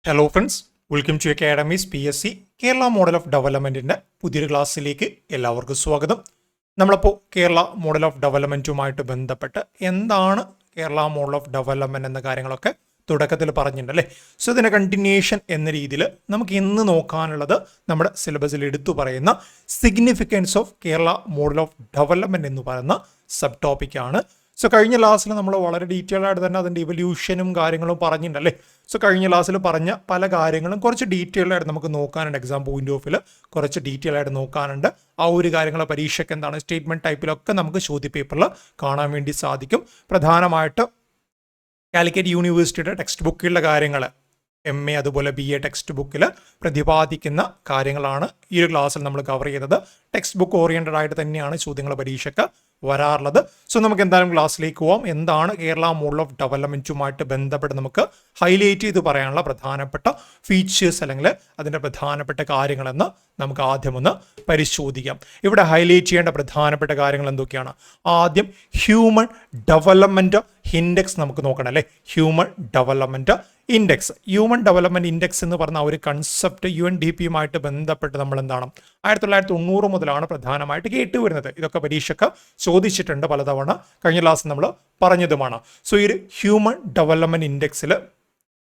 Hello friends, welcome to academies PSC Kerala model of ഡെവലപ്മെൻറ്റിൻ്റെ പുതിയൊരു ക്ലാസ്സിലേക്ക് എല്ലാവർക്കും സ്വാഗതം. നമ്മളിപ്പോൾ കേരള മോഡൽ ഓഫ് ഡെവലപ്മെൻറ്റുമായിട്ട് ബന്ധപ്പെട്ട് എന്താണ് കേരള മോഡൽ ഓഫ് ഡെവലപ്മെൻറ്റ് എന്ന കാര്യങ്ങളൊക്കെ തുടക്കത്തിൽ പറഞ്ഞിട്ടുണ്ട് അല്ലേ. സോ ഇതിൻ്റെ കണ്ടിന്യൂഷൻ എന്ന രീതിയിൽ നമുക്ക് ഇന്ന് നോക്കാനുള്ളത് നമ്മുടെ സിലബസിൽ എടുത്തു പറയുന്ന significance of Kerala model of development എന്ന് പറയുന്ന സബ് ടോപ്പിക്കാണ്. സോ കഴിഞ്ഞ ക്ലാസ്സിൽ നമ്മൾ വളരെ ഡീറ്റെയിൽ ആയിട്ട് തന്നെ അതിൻ്റെ ഇവല്യൂഷനും കാര്യങ്ങളും പറഞ്ഞിട്ടുണ്ടല്ലേ. സോ കഴിഞ്ഞ ക്ലാസ്സിൽ പറഞ്ഞ പല കാര്യങ്ങളും കുറച്ച് ഡീറ്റെയിൽ ആയിട്ട് നമുക്ക് നോക്കാനുണ്ട്. എക്സാം പോയിന്റ് ഓഫ് വ്യൂ കുറച്ച് ഡീറ്റെയിൽ ആയിട്ട് നോക്കാനുണ്ട്. ആ ഒരു കാര്യങ്ങൾ പരീക്ഷയ്ക്ക് എന്താണ് സ്റ്റേറ്റ്മെൻറ്റ് ടൈപ്പിലൊക്കെ നമുക്ക് ചോദ്യ പേപ്പറിൽ കാണാൻ വേണ്ടി സാധിക്കും. പ്രധാനമായിട്ട് കാലിക്കറ്റ് യൂണിവേഴ്സിറ്റിയുടെ ടെക്സ്റ്റ് ബുക്കിലുള്ള കാര്യങ്ങൾ, MA അതുപോലെ BA ടെക്സ്റ്റ് ബുക്കിൽ പ്രതിപാദിക്കുന്ന കാര്യങ്ങളാണ് ഈ ഒരു ക്ലാസ്സിൽ നമ്മൾ കവർ ചെയ്തത്. ടെക്സ്റ്റ് ബുക്ക് ഓറിയൻറ്റഡ് ആയിട്ട് തന്നെയാണ് ചോദ്യങ്ങൾ പരീക്ഷയ്ക്ക് വരാറുള്ളത്. സോ നമുക്ക് എന്തായാലും ക്ലാസ്സിലേക്ക് പോവാം. എന്താണ് കേരള മോഡൽ ഓഫ് ഡെവലപ്മെൻറ്റുമായിട്ട് ബന്ധപ്പെട്ട് നമുക്ക് ഹൈലൈറ്റ് ചെയ്ത് പറയാനുള്ള പ്രധാനപ്പെട്ട ഫീച്ചേഴ്സ് അല്ലെങ്കിൽ അതിൻ്റെ പ്രധാനപ്പെട്ട കാര്യങ്ങളെന്ന് നമുക്ക് ആദ്യം ഒന്ന് പരിശോധിക്കാം. ഇവിടെ ഹൈലൈറ്റ് ചെയ്യേണ്ട പ്രധാനപ്പെട്ട കാര്യങ്ങൾ എന്തൊക്കെയാണ്? ആദ്യം ഹ്യൂമൻ ഡെവലപ്മെൻറ്റ് ഇൻഡെക്സ് നമുക്ക് നോക്കണം അല്ലേ. Human development index, human development index എന്ന് പറഞ്ഞ ഒരു കൺസെപ്റ്റ് UNDP-യുമായിട്ട് ബന്ധപ്പെട്ട് നമ്മൾ എന്താണ് 1990 മുതലാണ് പ്രധാനമായിട്ട് കേട്ടുവരുന്നത്. ഇതൊക്കെ പരീക്ഷയ്ക്ക് ചോദിച്ചിട്ടുണ്ട് പലതവണ, കഴിഞ്ഞ ക്ലാസ് നമ്മൾ പറഞ്ഞതുമാണ്. സോ ഈ ഒരു ഹ്യൂമൻ ഡെവലപ്മെൻറ്റ് ഇൻഡെക്സിൽ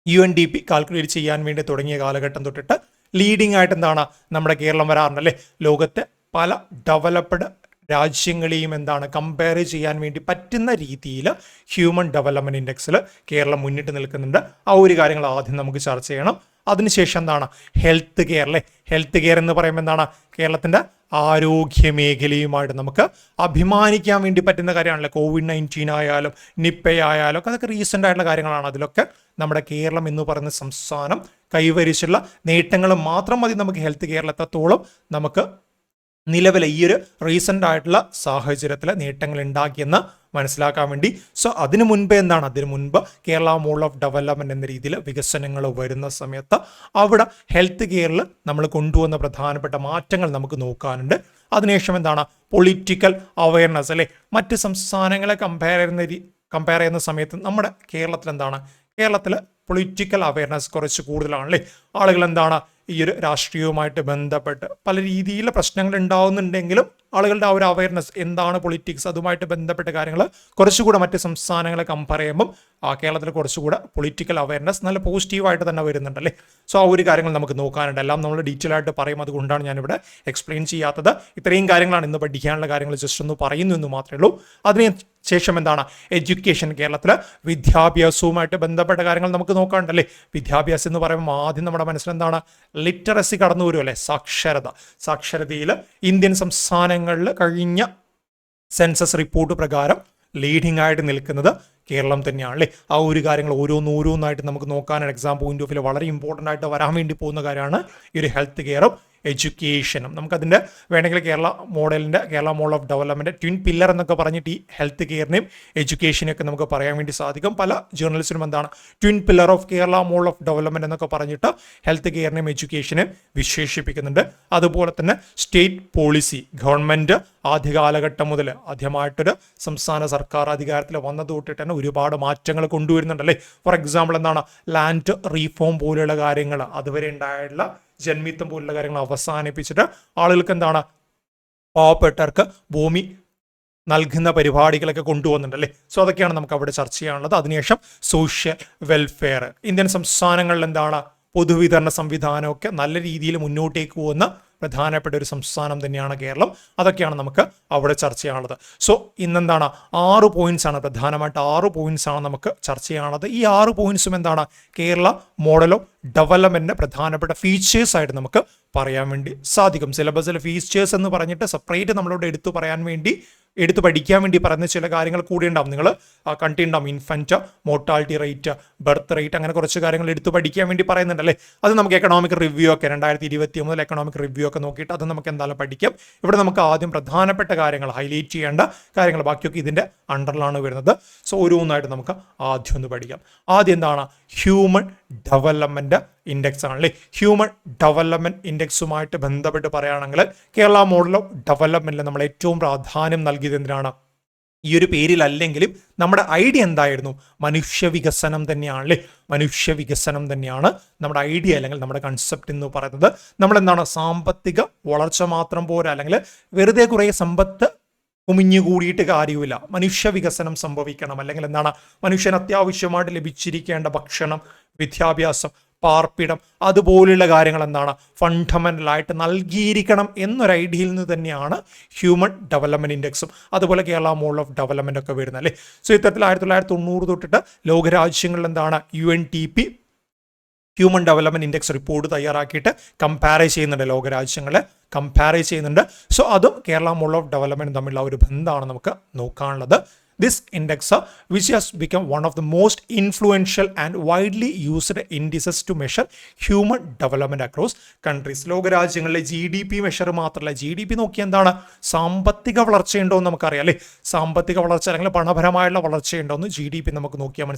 UNDP കാൽക്കുലേറ്റ് ചെയ്യാൻ വേണ്ടി തുടങ്ങിയ കാലഘട്ടം തൊട്ടിട്ട് ലീഡിംഗ് ആയിട്ട് എന്താണ് നമ്മുടെ കേരളം വരാറുണ്ടല്ലേ. ലോകത്തെ പല ഡെവലപ്ഡ് രാജ്യങ്ങളെയും എന്താണ് കമ്പയർ ചെയ്യാൻ വേണ്ടി പറ്റുന്ന രീതിയിൽ ഹ്യൂമൻ ഡെവലപ്മെൻറ്റ് ഇൻഡെക്സിൽ കേരളം മുന്നിട്ട് നിൽക്കുന്നുണ്ട്. ആ ഒരു കാര്യങ്ങൾ ആദ്യം നമുക്ക് ചർച്ച ചെയ്യണം. അതിനുശേഷം എന്താണ് ഹെൽത്ത് കെയർ അല്ലേ. ഹെൽത്ത് കെയർ എന്ന് പറയുമ്പോൾ എന്താണ് കേരളത്തിൻ്റെ ആരോഗ്യ മേഖലയുമായിട്ട് നമുക്ക് അഭിമാനിക്കാൻ വേണ്ടി പറ്റുന്ന കാര്യമാണല്ലോ. COVID-19 ആയാലും നിപ്പ ആയാലും ഒക്കെ അതൊക്കെ റീസെൻ്റ് ആയിട്ടുള്ള കാര്യങ്ങളാണ്. അതിലൊക്കെ നമ്മുടെ കേരളം എന്ന് പറയുന്ന സംസ്ഥാനം കൈവരിച്ചുള്ള നേട്ടങ്ങൾ മാത്രം മതി നമുക്ക് ഹെൽത്ത് കെയറിൽ എത്രത്തോളം നമുക്ക് നിലവിലെ ഈ ഒരു റീസെൻ്റ് ആയിട്ടുള്ള സാഹചര്യത്തിൽ നേട്ടങ്ങൾ ഉണ്ടാക്കിയെന്ന് മനസ്സിലാക്കാൻ വേണ്ടി. സോ അതിനു മുൻപ് എന്താണ്, അതിനു മുൻപ് കേരള മോഡൽ ഓഫ് ഡെവലപ്മെൻറ്റ് എന്ന രീതിയിൽ വികസനങ്ങൾ വരുന്ന സമയത്ത് അവിടെ ഹെൽത്ത് കെയറിൽ നമ്മൾ കൊണ്ടുവന്ന പ്രധാനപ്പെട്ട മാറ്റങ്ങൾ നമുക്ക് നോക്കാനുണ്ട്. അതിനുശേഷം എന്താണ് പൊളിറ്റിക്കൽ അവയർനെസ് അല്ലേ. മറ്റ് സംസ്ഥാനങ്ങളെ കമ്പയർ ചെയ്യുന്ന സമയത്ത് നമ്മുടെ കേരളത്തിൽ എന്താണ്, കേരളത്തിൽ പൊളിറ്റിക്കൽ അവയർനെസ് കുറച്ച് കൂടുതലാണല്ലേ. ആളുകൾ എന്താണ് ഈ ഒരു രാഷ്ട്രീയവുമായിട്ട് ബന്ധപ്പെട്ട് പല രീതിയിലുള്ള പ്രശ്നങ്ങൾ ഉണ്ടാവുന്നുണ്ടെങ്കിലും ആളുകളുടെ ആ ഒരു അവയർനെസ് എന്താണ് പൊളിറ്റിക്സ് അതുമായിട്ട് ബന്ധപ്പെട്ട കാര്യങ്ങൾ കുറച്ചുകൂടെ മറ്റ് സംസ്ഥാനങ്ങളെ കമ്പയർ ചെയ്യുമ്പം കേരളത്തിൽ കുറച്ചുകൂടെ പൊളിറ്റിക്കൽ അവയർനെസ് നല്ല പോസിറ്റീവായിട്ട് തന്നെ വരുന്നുണ്ടല്ലേ. സോ ആ ഒരു കാര്യങ്ങൾ നമുക്ക് നോക്കാനുണ്ട്. എല്ലാം നമ്മൾ ഡീറ്റെയിൽ ആയിട്ട് പറയും, അതുകൊണ്ടാണ് ഞാനിവിടെ എക്സ്പ്ലെയിൻ ചെയ്യാത്തത്. ഇത്രയും കാര്യങ്ങളാണ് ഇന്ന് പഠിക്കാനുള്ള കാര്യങ്ങൾ, ജസ്റ്റ് ഒന്ന് പറയുന്നു എന്ന് മാത്രമേ ഉള്ളൂ. അതിന് ശേഷം എന്താണ് എഡ്യൂക്കേഷൻ, കേരളത്തിൽ വിദ്യാഭ്യാസവുമായിട്ട് ബന്ധപ്പെട്ട കാര്യങ്ങൾ നമുക്ക് നോക്കാനുണ്ടല്ലേ. വിദ്യാഭ്യാസം എന്ന് പറയുമ്പോൾ ആദ്യം നമ്മുടെ മനസ്സിലെന്താണ് ലിറ്ററസി കടന്നു വരും അല്ലേ. സാക്ഷരതയിൽ ഇന്ത്യൻ സംസ്ഥാനങ്ങളിൽ കഴിഞ്ഞ സെൻസസ് റിപ്പോർട്ട് പ്രകാരം ലീഡിംഗ് ആയിട്ട് നിൽക്കുന്നത് കേരളം തന്നെയാണ് അല്ലേ. ആ ഒരു കാര്യങ്ങൾ ഓരോന്നായിട്ട് നമുക്ക് നോക്കാനാണ്. എക്സാം പോയിന്റ് ഓഫ് വ്യൂ വളരെ ഇമ്പോർട്ടൻ്റ് ആയിട്ട് വരാൻ വേണ്ടി പോകുന്ന കാര്യമാണ് ഈ ഒരു ഹെൽത്ത് കെയറും എഡ്യൂക്കേഷനും. നമുക്കതിൻ്റെ വേണമെങ്കിൽ Kerala model of development twin pillar എന്നൊക്കെ പറഞ്ഞിട്ട് ഈ ഹെൽത്ത് കെയറിനെയും എഡ്യൂക്കേഷനെയൊക്കെ നമുക്ക് പറയാൻ വേണ്ടി സാധിക്കും. പല ജേർണലിസ്റ്റിനും എന്താണ് twin pillar of Kerala model of development എന്നൊക്കെ പറഞ്ഞിട്ട് ഹെൽത്ത് കെയറിനെയും എഡ്യൂക്കേഷനെയും വിശേഷിപ്പിക്കുന്നുണ്ട്. അതുപോലെ തന്നെ സ്റ്റേറ്റ് പോളിസി, ഗവൺമെൻറ് ആദ്യ കാലഘട്ടം മുതൽ ആദ്യമായിട്ടൊരു സംസ്ഥാന സർക്കാർ അധികാരത്തിൽ വന്നത് തൊട്ടിട്ട് തന്നെ ഒരുപാട് മാറ്റങ്ങൾ കൊണ്ടുവരുന്നുണ്ടല്ലേ. ഫോർ എക്സാമ്പിൾ എന്താണ് ലാൻഡ് റീഫോം പോലെയുള്ള കാര്യങ്ങൾ, അതുവരെ ഉണ്ടായിട്ടുള്ള ജന്മിത്വം പോലുള്ള കാര്യങ്ങൾ അവസാനിപ്പിച്ചിട്ട് ആളുകൾക്ക് എന്താണ് പാവപ്പെട്ടവർക്ക് ഭൂമി നൽകുന്ന പരിപാടികളൊക്കെ കൊണ്ടുപോകുന്നുണ്ടല്ലേ. സോ അതൊക്കെയാണ് നമുക്ക് അവിടെ ചർച്ച ചെയ്യാനുള്ളത്. അതിനുശേഷം സോഷ്യൽ വെൽഫെയർ, ഇന്ത്യൻ സംസ്ഥാനങ്ങളിൽ എന്താണ് പൊതുവിതരണ സംവിധാനമൊക്കെ നല്ല രീതിയിൽ മുന്നോട്ടേക്ക് പോകുന്ന പ്രധാനപ്പെട്ട ഒരു സംസ്ഥാനം തന്നെയാണ് കേരളം. അതൊക്കെയാണ് നമുക്ക് അവിടെ ചർച്ച ചെയ്യാനുള്ളത്. സോ ഇന്നെന്താണ് 6 പോയിന്റ്സ് ആണ്, പ്രധാനമായിട്ട് 6 പോയിന്റ്സ് ആണ് നമുക്ക് ചർച്ച ചെയ്യാനുള്ളത്. ഈ 6 പോയിന്റ്സും എന്താണ് കേരള മോഡൽ ഓഫ് ഡെവലപ്മെൻറ്റിൻ്റെ പ്രധാനപ്പെട്ട ഫീച്ചേഴ്സ് ആയിട്ട് നമുക്ക് പറയാൻ വേണ്ടി സാധിക്കും. സിലബസിൽ ഫീച്ചേഴ്സ് എന്ന് പറഞ്ഞിട്ട് സെപ്പറേറ്റ് നമ്മളിവിടെ എടുത്ത് പഠിക്കാൻ വേണ്ടി പറയുന്ന ചില കാര്യങ്ങൾ കൂടി ഉണ്ടാവും. നിങ്ങൾ കണ്ടിട്ടുണ്ടാവും infant mortality rate, birth rate, അങ്ങനെ കുറച്ച് കാര്യങ്ങൾ എടുത്ത് പഠിക്കാൻ വേണ്ടി പറയുന്നുണ്ടല്ലേ. അത് നമുക്ക് എക്കണോമിക് റിവ്യൂ ഒക്കെ 2020 മുതൽ എക്കണോമിക് റിവ്യൂ ഒക്കെ നോക്കിയിട്ട് അത് നമുക്ക് എന്തായാലും പഠിക്കാം. ഇവിടെ നമുക്ക് ആദ്യം പ്രധാനപ്പെട്ട കാര്യങ്ങൾ ഹൈലൈറ്റ് ചെയ്യേണ്ട കാര്യങ്ങൾ, ബാക്കിയൊക്കെ ഇതിൻ്റെ അണ്ടറിലാണ് വരുന്നത്. സോ ഓരോന്നായിട്ട് നമുക്ക് ആദ്യം ഒന്ന് പഠിക്കാം. ആദ്യം എന്താണ് ഹ്യൂമൻ ഡെവലപ്മെൻറ്റ് ഇൻഡെക്സ് ആണല്ലേ. ഹ്യൂമൻ ഡെവലപ്മെൻറ്റ് ഇൻഡെക്സുമായിട്ട് ബന്ധപ്പെട്ട് പറയുകയാണെങ്കിൽ കേരള മോഡൽ ഓഫ് ഡെവലപ്മെൻറ്റിൽ നമ്മൾ ഏറ്റവും പ്രാധാന്യം നൽകിയത് എന്തിനാണ്? ഈ ഒരു പേരിലല്ലെങ്കിലും നമ്മുടെ ഐഡിയ എന്തായിരുന്നു? മനുഷ്യ വികസനം തന്നെയാണല്ലേ. മനുഷ്യ വികസനം തന്നെയാണ് നമ്മുടെ ഐഡിയ അല്ലെങ്കിൽ നമ്മുടെ കൺസെപ്റ്റ് എന്ന് പറയുന്നത്. നമ്മളെന്താണ്, സാമ്പത്തിക വളർച്ച മാത്രം പോരാ, അല്ലെങ്കിൽ വെറുതെ കുറേ സമ്പത്ത് കുമിഞ്ഞുകൂടിയിട്ട് കാര്യമില്ല. മനുഷ്യ വികസനം സംഭവിക്കണം, അല്ലെങ്കിൽ എന്താണ്, മനുഷ്യന് അത്യാവശ്യമായിട്ട് ലഭിച്ചിരിക്കേണ്ട ഭക്ഷണം, വിദ്യാഭ്യാസം, പാർപ്പിടം, അതുപോലുള്ള കാര്യങ്ങൾ എന്താണ് ഫണ്ടമെന്റലായിട്ട് നൽകിയിരിക്കണം എന്നൊരു ഐഡിയയിൽ നിന്ന് തന്നെയാണ് ഹ്യൂമൻ ഡെവലപ്മെന്റ് ഇൻഡെക്സും അതുപോലെ കേരള മോഡൽ ഓഫ് ഡെവലപ്മെന്റ് ഒക്കെ വരുന്നത് അല്ലേ. സോ ഇത്തരത്തിൽ 1990 തൊട്ടിട്ട് ലോകരാജ്യങ്ങളിൽ എന്താണ് UNDP human development index report തയ്യാറാക്കിയിട്ട് കമ്പയർ ചെയ്യുന്നുണ്ട്, ലോകരാജ്യങ്ങളെ കമ്പയർ ചെയ്യുന്നുണ്ട്. സോ അതും കേരള മോഡൽ ഓഫ് ഡെവലപ്മെന്റ് തമ്മിലുള്ള ഒരു ബന്ധമാണ് നമുക്ക് നോക്കാനുള്ളത്. This index, which has become one of the most influential and widely used indices to measure human development across countries. ലോകരാജ്യങ്ങളിലെ GDP measure മാത്രമല്ല, GDP നോക്കിയാൽ എന്താണ്, സാമ്പത്തിക വളർച്ചയുണ്ടോ എന്ന് നമുക്കറിയാം അല്ലേ. സാമ്പത്തിക വളർച്ച അല്ലെങ്കിൽ പണപരമായുള്ള വളർച്ചയുണ്ടോ എന്ന് GDP നമുക്ക് നോക്കിയാൽ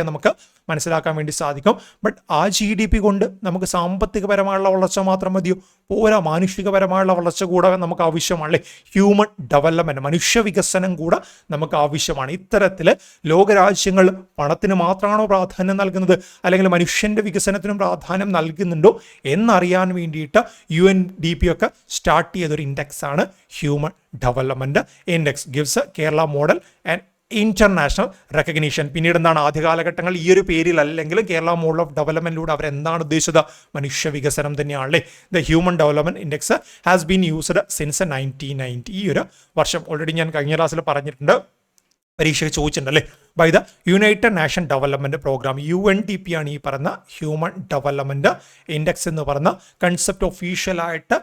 നമുക്ക് മനസ്സിലാക്കാൻ വേണ്ടി സാധിക്കും. ബട്ട് ആ GDP കൊണ്ട് നമുക്ക് സാമ്പത്തികപരമായുള്ള വളർച്ച മാത്രം മതിയോ? പോരാ, മാനുഷികപരമായുള്ള വളർച്ച കൂടെ നമുക്ക് ആവശ്യമാണല്ലേ. ഹ്യൂമൻ ഡെവലപ്മെന്റ്, മനുഷ്യ വികസനം കൂടെ നമുക്ക് ആവശ്യമാണ്. ഇത്തരത്തിൽ ലോകരാജ്യങ്ങൾ പണത്തിന് മാത്രമാണോ പ്രാധാന്യം നൽകുന്നത്, അല്ലെങ്കിൽ മനുഷ്യന്റെ വികസനത്തിനും പ്രാധാന്യം നൽകുന്നുണ്ടോ എന്നറിയാൻ വേണ്ടിയിട്ട് UNDP ഒക്കെ സ്റ്റാർട്ട് ചെയ്തൊരു ഇൻഡെക്സ് ആണ് human development index. Gives Kerala model and international recognition. പിന്നീട് എന്താണ്, ആദ്യ കാലഘട്ടങ്ങൾ ഈ ഒരു പേരിലല്ലെങ്കിലും കേരള മോഡൽ ഓഫ് ഡെവലപ്മെന്റിലൂടെ അവരെന്താണ് ഉദ്ദേശിച്ചത്? മനുഷ്യ വികസനം തന്നെയാണല്ലേ. The human development index has been used since 1990. ഈ ഒരു വർഷം ഓൾറെഡി ഞാൻ കഴിഞ്ഞ ക്ലാസ്സിൽ പറഞ്ഞിട്ടുണ്ട്, പരീക്ഷയ്ക്ക് ചോദിച്ചിട്ടുണ്ടല്ലേ. By the united nation development programme, UNDP ആണ് ഈ പറയുന്ന ഹ്യൂമൻ ഡെവലപ്മെന്റ് ഇൻഡെക്സ് എന്ന് പറയുന്ന കൺസെപ്റ്റ് ഒഫീഷ്യലായിട്ട്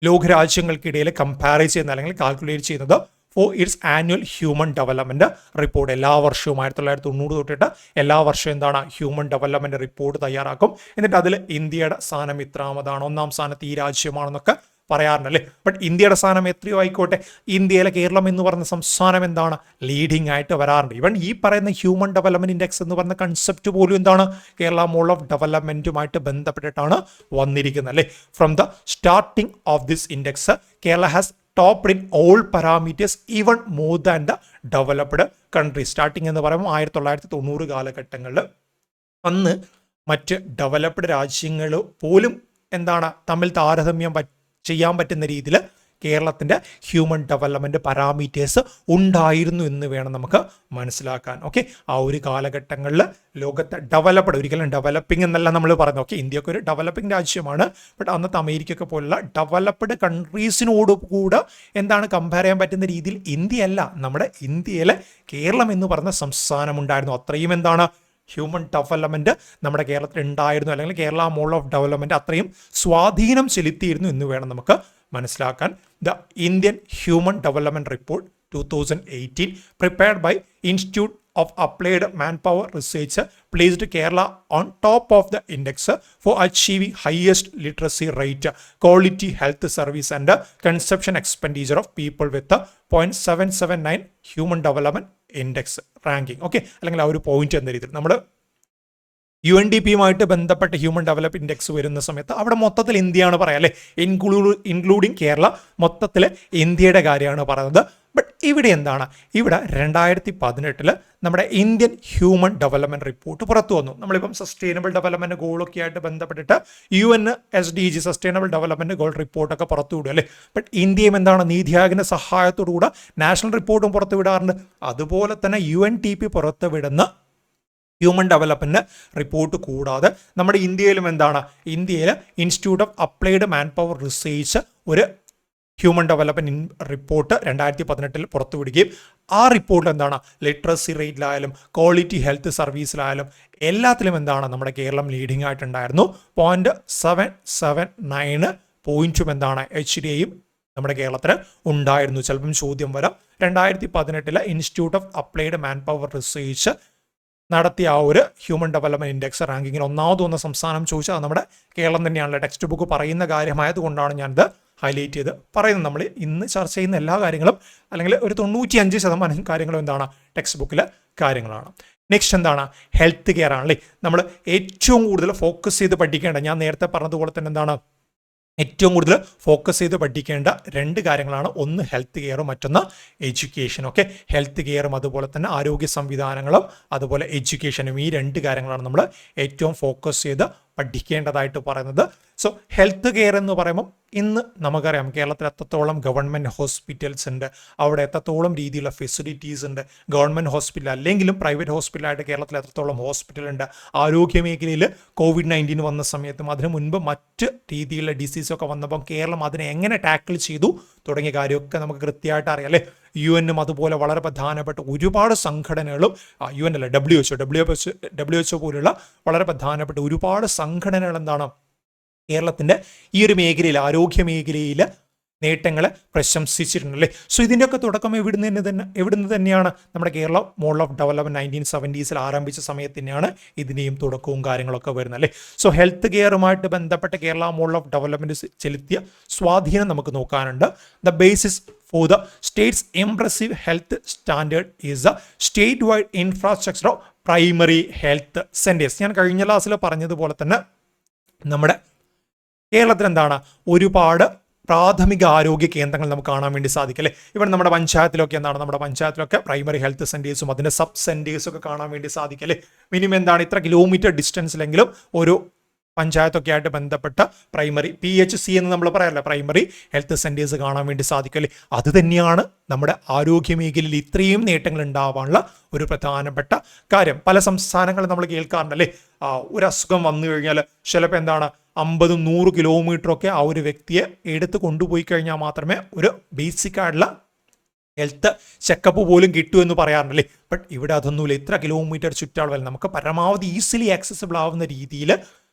ലോകരാജ്യങ്ങൾക്കിടയിൽ കമ്പയർ ചെയ്യുന്ന അല്ലെങ്കിൽ കാൽക്കുലേറ്റ് ചെയ്യുന്നത് for its annual human development report. എല്ലാ വർഷവും 1990 തൊട്ടിട്ട് എല്ലാ വർഷവും എന്താണ്, ഹ്യൂമൻ ഡെവലപ്മെന്റ് റിപ്പോർട്ട് തയ്യാറാക്കും. എന്നിട്ട് അതിൽ ഇന്ത്യയുടെ സ്ഥാനം ഇത്രാമതാണ്, 1-ാം സ്ഥാനത്ത് ഈ രാജ്യമാണെന്നൊക്കെ പറയാറുണ്ടല്ലേ. ബട്ട് ഇന്ത്യയുടെ സ്ഥാനം എത്രയോ ആയിക്കോട്ടെ, ഇന്ത്യയിലെ കേരളം എന്ന് പറയുന്ന സംസ്ഥാനം എന്താണ്, ലീഡിംഗ് ആയിട്ട് വരാറുണ്ട്. ഇവൻ ഈ പറയുന്ന ഹ്യൂമൻ ഡെവലപ്മെന്റ് ഇൻഡെക്സ് എന്ന് പറയുന്ന കൺസെപ്റ്റ് പോലും എന്താണ്, കേരള മോഡൽ ഓഫ് ഡെവലപ്മെന്റുമായിട്ട് ബന്ധപ്പെട്ടിട്ടാണ് വന്നിരിക്കുന്നത് അല്ലേ. From the starting of this index Kerala has topped in all parameters even more than the developed country. Starting എന്ന് പറയുമ്പോൾ 1990 കാലഘട്ടങ്ങളിൽ അന്ന് മറ്റ് ഡെവലപ്ഡ് രാജ്യങ്ങൾ പോലും എന്താണ് തമ്മിൽ താരതമ്യം ചെയ്യാൻ പറ്റുന്ന രീതിയിൽ കേരളത്തിൻ്റെ ഹ്യൂമൻ ഡെവലപ്മെൻറ്റ് പാരാമീറ്റേഴ്സ് ഉണ്ടായിരുന്നു എന്ന് വേണം നമുക്ക് മനസ്സിലാക്കാൻ. ഓക്കെ, ആ ഒരു കാലഘട്ടങ്ങളിൽ ലോകത്തെ ഡെവലപ്ഡ്, ഒരിക്കലും ഡെവലപ്പിംഗ് എന്നല്ല നമ്മൾ പറഞ്ഞു. ഓക്കെ, ഇന്ത്യയൊക്കെ ഒരു ഡെവലപ്പിംഗ് രാജ്യമാണ്. ബട്ട് അന്നത്തെ അമേരിക്കയൊക്കെ പോലുള്ള ഡെവലപ്ഡ് കൺട്രീസിനോട് കൂടെ എന്താണ് കമ്പയർ ചെയ്യാൻ പറ്റുന്ന രീതിയിൽ ഇന്ത്യയല്ല, നമ്മുടെ ഇന്ത്യയിലെ കേരളം എന്ന് പറഞ്ഞ സംസ്ഥാനം ഉണ്ടായിരുന്നു. അത്രയും എന്താണ് ഹ്യൂമൻ ഡെവലപ്മെൻറ്റ് നമ്മുടെ കേരളത്തിൽ ഉണ്ടായിരുന്നു, അല്ലെങ്കിൽ കേരള മോഡൽ ഓഫ് ഡെവലപ്മെൻറ്റ് അത്രയും സ്വാധീനം ചെലുത്തിയിരുന്നു എന്ന് വേണം നമുക്ക് മനസ്സിലാക്കാൻ. The Indian human development report 2018 prepared by Institute of Applied Manpower Research placed Kerala on top of the index for achieving highest literacy rate, quality health service and consumption expenditure of people with a 0.779 human development index ranking. Okay, അല്ലെങ്കിൽ ആ ഒരു point എന്ന രീതിയിൽ നമ്മൾ UNDPയുമായിട്ട് ബന്ധപ്പെട്ട് human development index വരുന്ന സമയത്ത് അവിടെ മൊത്തത്തിൽ ഇന്ത്യയാണ് പറയാം അല്ലേ, ഇൻക്ലൂഡിങ് കേരള, മൊത്തത്തിൽ ഇന്ത്യയുടെ കാര്യമാണ് പറയുന്നത്. ബട്ട് ഇവിടെ എന്താണ്, ഇവിടെ 2018 നമ്മുടെ ഇന്ത്യൻ ഹ്യൂമൻ ഡെവലപ്മെന്റ് റിപ്പോർട്ട് പുറത്തു വന്നു. നമ്മളിപ്പം സസ്റ്റൈനബിൾ ഡെവലപ്മെന്റ് ഗോളൊക്കെ ആയിട്ട് ബന്ധപ്പെട്ടിട്ട് UN SDG sustainable development goal റിപ്പോർട്ടൊക്കെ പുറത്തുവിടും അല്ലേ. ബട്ട് ഇന്ത്യയും എന്താണ് നീതി ആയോഗിന്റെ സഹായത്തോടുകൂടെ നാഷണൽ റിപ്പോർട്ടും പുറത്തുവിടാറുണ്ട്. അതുപോലെ തന്നെ UNDP പുറത്തുവിടുന്ന ഹ്യൂമൻ ഡെവലപ്മെന്റ് റിപ്പോർട്ട് കൂടാതെ നമ്മുടെ ഇന്ത്യയിലും എന്താണ്, ഇന്ത്യയിൽ institute of applied man power research ഒരു ഹ്യൂമൻ ഡെവലപ്മെന്റ് റിപ്പോർട്ട് 2018 പുറത്തുവിടുകയും ആ റിപ്പോർട്ടിൽ എന്താണ് ലിറ്ററസി റേറ്റിലായാലും ക്വാളിറ്റി ഹെൽത്ത് സർവീസിലായാലും എല്ലാത്തിലും എന്താണ് നമ്മുടെ കേരളം ലീഡിംഗ് ആയിട്ടുണ്ടായിരുന്നു. 0.779 പോയിന്റും എന്താണ് HDAയും നമ്മുടെ കേരളത്തിന് ഉണ്ടായിരുന്നു. ചിലപ്പം ചോദ്യം വരാം. 2018 institute of applied man power research നടത്തിയ ആ ഒരു ഹ്യൂമൻ ഡെവലപ്മെന്റ് ഇൻഡെക്സ് റാങ്കിങ്ങിൽ ഒന്നാമത് വന്ന സംസ്ഥാനം ചോദിച്ചാൽ അത് നമ്മുടെ കേരളം തന്നെയാണല്ലോ. ടെക്സ്റ്റ് ബുക്ക് പറയുന്ന കാര്യമായതുകൊണ്ടാണ് ഞാനിത് ഹൈലൈറ്റ് ചെയ്ത് പറയുന്നത്. നമ്മൾ ഇന്ന് ചർച്ച ചെയ്യുന്ന എല്ലാ കാര്യങ്ങളും അല്ലെങ്കിൽ ഒരു 95% കാര്യങ്ങളും എന്താണ് ടെക്സ്റ്റ് ബുക്കിലെ കാര്യങ്ങളാണ്. നെക്സ്റ്റ് എന്താണ്, ഹെൽത്ത് കെയർ ആണല്ലേ നമ്മൾ ഏറ്റവും കൂടുതൽ ഫോക്കസ് ചെയ്ത് പഠിക്കേണ്ട. ഞാൻ നേരത്തെ പറഞ്ഞതുപോലെ തന്നെ എന്താണ് ഏറ്റവും കൂടുതൽ ഫോക്കസ് ചെയ്ത് പഠിക്കേണ്ട രണ്ട് കാര്യങ്ങളാണ്. ഒന്ന് ഹെൽത്ത് കെയറും മറ്റൊന്ന് എഡ്യൂക്കേഷൻ. ഓക്കെ, ഹെൽത്ത് കെയറും അതുപോലെ തന്നെ ആരോഗ്യ സംവിധാനങ്ങളും അതുപോലെ എഡ്യൂക്കേഷനും, ഈ രണ്ട് കാര്യങ്ങളാണ് നമ്മൾ ഏറ്റവും ഫോക്കസ് ചെയ്ത് പഠിക്കേണ്ടതായിട്ട് പറയുന്നത്. സോ ഹെൽത്ത് കെയർ എന്ന് പറയുമ്പോൾ ഇന്ന് നമുക്കറിയാം കേരളത്തിൽ എത്രത്തോളം ഗവൺമെൻറ് ഹോസ്പിറ്റൽസ് ഉണ്ട്, അവിടെ എത്രത്തോളം രീതിയിലുള്ള ഫെസിലിറ്റീസ് ഉണ്ട്. ഗവൺമെൻറ് ഹോസ്പിറ്റൽ അല്ലെങ്കിലും പ്രൈവറ്റ് ഹോസ്പിറ്റലായിട്ട് കേരളത്തിൽ എത്രത്തോളം ഹോസ്പിറ്റൽ ഉണ്ട്. ആരോഗ്യ മേഖലയിൽ COVID-19 വന്ന സമയത്തും അതിനു മുൻപ് മറ്റ് രീതിയിലുള്ള ഡിസീസൊക്കെ വന്നപ്പം കേരളം അതിനെ എങ്ങനെ ടാക്കിൾ ചെയ്തു തുടങ്ങിയ കാര്യമൊക്കെ നമുക്ക് കൃത്യമായിട്ട് അറിയാം അല്ലേ. UN അതുപോലെ വളരെ പ്രധാനപ്പെട്ട ഒരുപാട് സംഘടനകളും, UN അല്ല WHO പോലുള്ള വളരെ പ്രധാനപ്പെട്ട ഒരുപാട് സംഘടനകൾ എന്താണ് കേരളത്തിൻ്റെ ഈ ഒരു മേഖലയിൽ, ആരോഗ്യ മേഖലയിൽ നേട്ടങ്ങളെ പ്രശംസിച്ചിട്ടുണ്ടല്ലേ. സോ ഇതിൻ്റെയൊക്കെ തുടക്കം എവിടുന്ന് തന്നെയാണ് നമ്മുടെ Kerala model of development 1970s ആരംഭിച്ച സമയത്ത് തന്നെയാണ് ഇതിൻ്റെയും തുടക്കവും കാര്യങ്ങളൊക്കെ വരുന്നത് അല്ലേ. സോ ഹെൽത്ത് കെയറുമായിട്ട് ബന്ധപ്പെട്ട കേരള മോഡൽ ഓഫ് ഡെവലപ്മെൻറ്റ് ചെലുത്തിയ സ്വാധീനം നമുക്ക് നോക്കാനുണ്ട്. The basis for the state's impressive health standard is the statewide infrastructure of primary health centers. ഞാൻ കഴിഞ്ഞ ക്ലാസ്സിൽ പറഞ്ഞതുപോലെ തന്നെ നമ്മുടെ കേരളത്തിൽ എന്താണ് ഒരുപാട് പ്രാഥമിക ആരോഗ്യ കേന്ദ്രങ്ങൾ നമുക്ക് കാണാൻ വേണ്ടി സാധിക്കും അല്ലേ. ഇവിടെ നമ്മുടെ പഞ്ചായത്തിലൊക്കെ പ്രൈമറി ഹെൽത്ത് സെൻറ്റേഴ്സും അതിൻ്റെ സബ് സെൻറ്റേഴ്സും ഒക്കെ കാണാൻ വേണ്ടി സാധിക്കും അല്ലേ. മിനിമം എന്താണ് ഇത്ര കിലോമീറ്റർ ഡിസ്റ്റൻസിലെങ്കിലും ഒരു പഞ്ചായത്തൊക്കെ ആയിട്ട് ബന്ധപ്പെട്ട പ്രൈമറി PHC എന്ന് നമ്മൾ പറയാറില്ല, പ്രൈമറി ഹെൽത്ത് സെൻറ്റേഴ്സ് കാണാൻ വേണ്ടി സാധിക്കല്ലേ. അത് തന്നെയാണ് നമ്മുടെ ആരോഗ്യ മേഖലയിൽ ഇത്രയും നേട്ടങ്ങൾ ഉണ്ടാവാനുള്ള ഒരു പ്രധാനപ്പെട്ട കാര്യം. പല സംസ്ഥാനങ്ങളും നമ്മൾ കേൾക്കാറുണ്ടല്ലേ, ഒരു അസുഖം വന്നു കഴിഞ്ഞാൽ ചിലപ്പോൾ എന്താണ് 50-100 കിലോമീറ്ററൊക്കെ ആ ഒരു വ്യക്തിയെ എടുത്ത് കൊണ്ടുപോയി കഴിഞ്ഞാൽ മാത്രമേ ഒരു ബേസിക് ആയിട്ടുള്ള ഹെൽത്ത് ചെക്കപ്പ് പോലും കിട്ടൂ എന്ന് പറയാറുണ്ടല്ലേ. ബട്ട് ഇവിടെ അതൊന്നുമില്ല. ഇത്ര കിലോമീറ്റർ ചുറ്റളവിൽ നമുക്ക് പരമാവധി ഈസിലി ആക്സസിബിൾ ആവുന്ന രീതിയിൽ